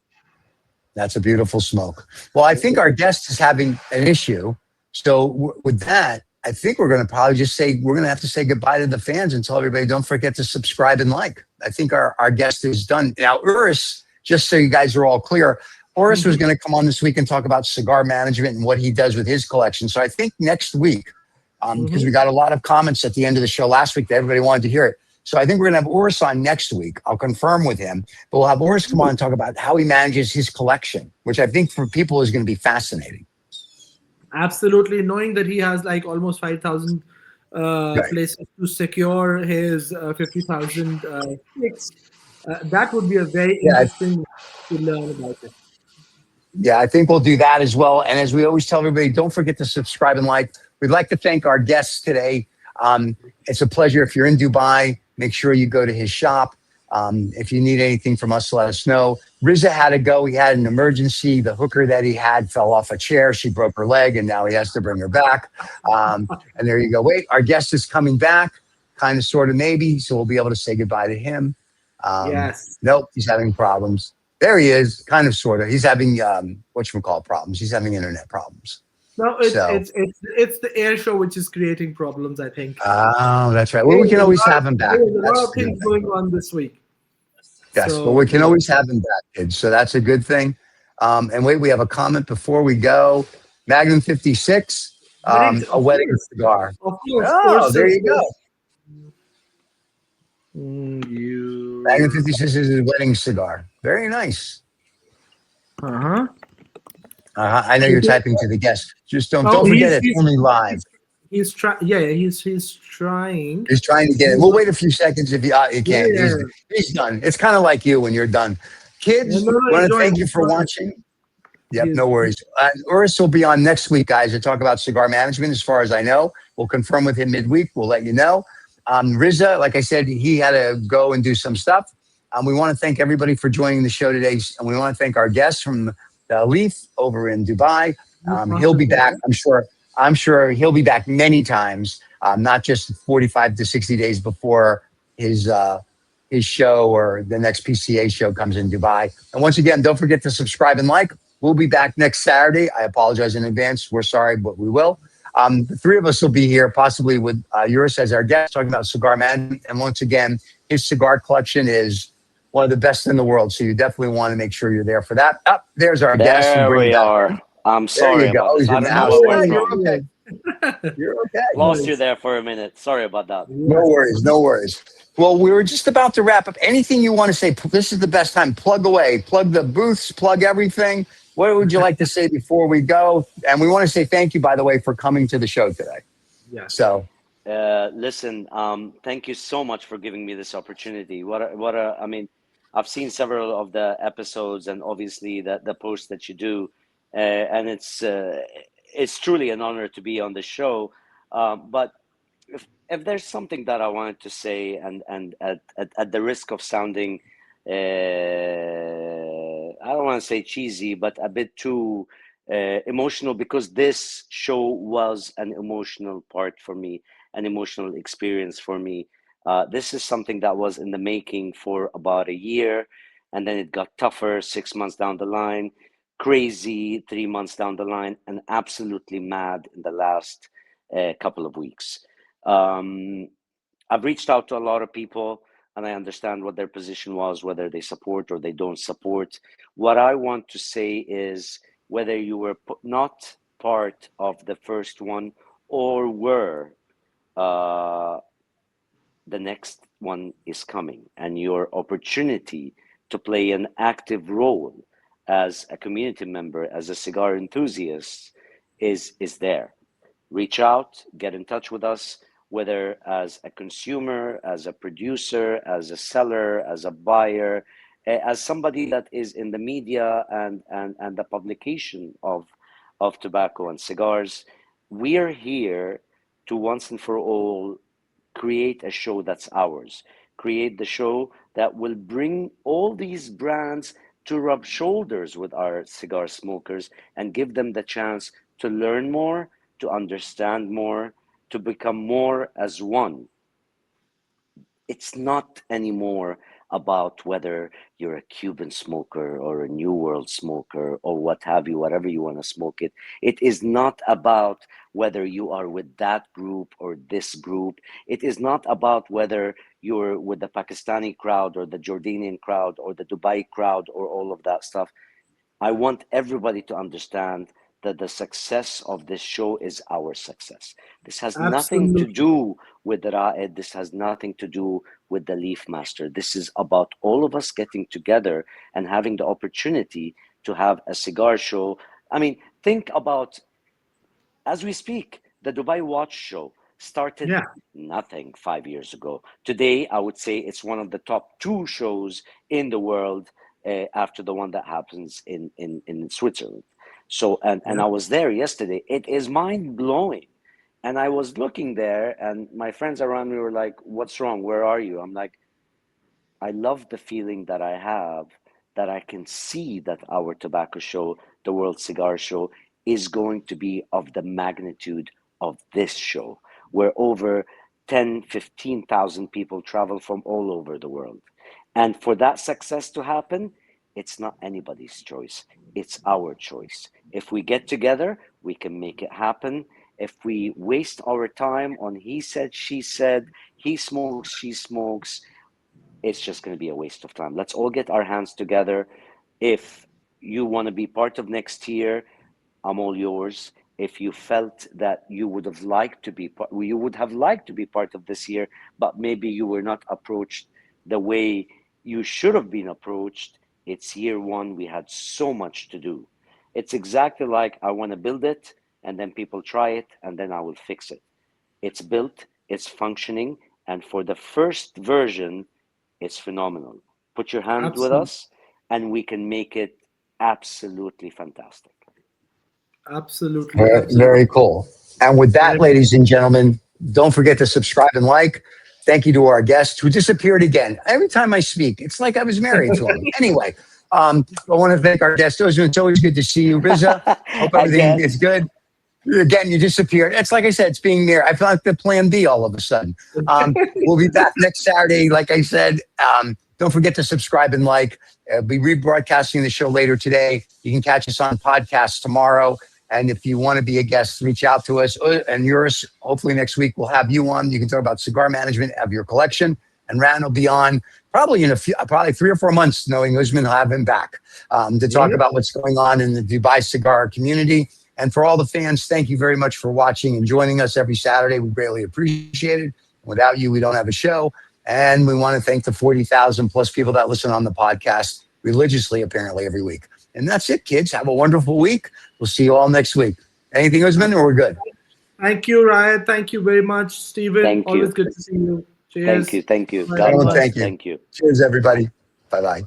That's a beautiful smoke. Well, I think our guest is having an issue. So with that, I think we're going to probably just say, we're going to have to say goodbye to the fans and tell everybody, don't forget to subscribe and like. I think our guest is done. Now, Urs, just so you guys are all clear, Urs was going to come on this week and talk about cigar management and what he does with his collection. So I think next week, because we got a lot of comments at the end of the show last week that everybody wanted to hear it. So I think we're going to have Urs on next week. I'll confirm with him. But we'll have Urs come on and talk about how he manages his collection, which I think for people is going to be fascinating. Absolutely. Knowing that he has like almost 5,000 places to secure his 50,000 sticks, that would be a very interesting to learn about it. Yeah, I think we'll do that as well. And as we always tell everybody, don't forget to subscribe and like. We'd like to thank our guests today. It's a pleasure. If you're in Dubai, make sure you go to his shop. If you need anything from us, let us know. Riza had to go. He had an emergency. The hooker that he had fell off a chair. She broke her leg, and now he has to bring her back. And there you go. Wait, our guest is coming back, kind of, sort of, maybe. So we'll be able to say goodbye to him. Yes. Nope, he's having problems. There he is, kind of, sort of. He's having, problems. He's having internet problems. No, it's the air show which is creating problems, I think. Oh, that's right. Well, we can always have him back. There's a lot of things going on this week. Yes, but we can always have him back, kids. So that's a good thing. And wait, we have a comment before we go. Magnum 56, a wedding cigar. Of course. There you go. Magnum 56 is a wedding cigar. Very nice. I know you're typing to the guest. Just don't forget it's only live. He's trying. Yeah, he's trying. He's trying to get it. We'll wait a few seconds if you can't. Yeah. He's done. It's kind of like you when you're done. Kids, want to thank you for watching. Yep, no worries. Urs will be on next week, guys, to talk about cigar management. As far as I know, we'll confirm with him midweek. We'll let you know. Riza, like I said, he had to go and do some stuff. We want to thank everybody for joining the show today, and we want to thank our guests from the Leaf over in Dubai. He'll be back. I'm sure he'll be back many times, not just 45 to 60 days before his show or the next PCA show comes in Dubai. And once again, don't forget to subscribe and like. We'll be back next Saturday. I apologize in advance. We're sorry, but we will. The 3 of us will be here, possibly with Urs as our guest, talking about cigar management. And once again, his cigar collection is one of the best in the world. So you definitely want to make sure you're there for that. There's our guest. There we are. I'm sorry. There you go. He's in the house. You're okay. You're okay. Lost you there for a minute. Sorry about that. No worries. Well, we were just about to wrap up. Anything you want to say? This is the best time. Plug away. Plug the booths. Plug everything. What would you like to say before we go? And we want to say thank you, by the way, for coming to the show today. Yeah. So. Listen, thank you so much for giving me this opportunity. I mean, I've seen several of the episodes and obviously the posts that you do, and it's truly an honor to be on the show. But if there's something that I wanted to say, and at the risk of sounding, I don't want to say cheesy, but a bit too emotional, because this show was an emotional part for me, an emotional experience for me. This is something that was in the making for about a year, and then it got tougher 6 months down the line, crazy 3 months down the line, and absolutely mad in the last couple of weeks. I've reached out to a lot of people, and I understand what their position was, whether they support or they don't support. What I want to say is, whether you were not part of the first one or were, the next one is coming, and your opportunity to play an active role as a community member, as a cigar enthusiast, is there. Reach out, get in touch with us, whether as a consumer, as a producer, as a seller, as a buyer, as somebody that is in the media and the publication of tobacco and cigars. We are here to once and for all create a show that's ours, create the show that will bring all these brands to rub shoulders with our cigar smokers and give them the chance to learn more, to understand more, to become more as one. It's not anymore about whether you're a Cuban smoker or a New World smoker or what have you, whatever you want to smoke it. It is not about whether you are with that group or this group. It is not about whether you're with the Pakistani crowd or the Jordanian crowd or the Dubai crowd or all of that stuff. I want everybody to understand that the success of this show is our success. This has nothing to do with the Ra'ed. This has nothing to do with the Leaf Master. This is about all of us getting together and having the opportunity to have a cigar show. I mean, think about, as we speak, the Dubai Watch Show started nothing 5 years ago. Today, I would say it's one of the top 2 shows in the world, after the one that happens in Switzerland. So, and I was there yesterday. It is mind blowing. And I was looking there, and my friends around me were like, "What's wrong? Where are you?" I'm like, I love the feeling that I have, that I can see that our tobacco show, the World Cigar Show, is going to be of the magnitude of this show, where over 10, 15,000 people travel from all over the world. And for that success to happen, it's not anybody's choice. It's our choice. If we get together, we can make it happen. If we waste our time on he said, she said, he smokes, she smokes, it's just going to be a waste of time. Let's all get our hands together. If you want to be part of next year, I'm all yours. If you felt that you would have liked to be part of this year, but maybe you were not approached the way you should have been approached, it's year one. We had so much to do. It's exactly like I want to build it, and then people try it, and then I will fix it. It's built, it's functioning, and for the first version, it's phenomenal. Put your hand with us, and we can make it absolutely fantastic. Absolutely. Very cool. And with that, ladies and gentlemen, don't forget to subscribe and like. Thank you to our guest who disappeared again. Every time I speak, it's like I was married to him. Anyway, I want to thank our guest. It's always good to see you, Riza. Hope everything is good. Again, you disappeared. It's like I said, it's being there. I feel like the plan B all of a sudden. We'll be back next Saturday. Like I said, don't forget to subscribe and like. We'll be rebroadcasting the show later today. You can catch us on podcasts tomorrow. And if you want to be a guest, reach out to us. And yours, hopefully next week, we'll have you on. You can talk about cigar management of your collection. And Ran will be on probably in probably 3 or 4 months, knowing Usman will have him back to talk about what's going on in the Dubai cigar community. And for all the fans, thank you very much for watching and joining us every Saturday. We greatly appreciate it. Without you, we don't have a show. And we want to thank the 40,000 plus people that listen on the podcast religiously, apparently, every week. And that's it, kids. Have a wonderful week. We'll see you all next week. Anything, Usman, or we're good? Thank you, Ryan. Thank you very much, Stephen. Thank you. Always good to see you. Cheers. Thank you. Bye. God bless. Thank you. Thank you. Cheers, everybody. Bye-bye.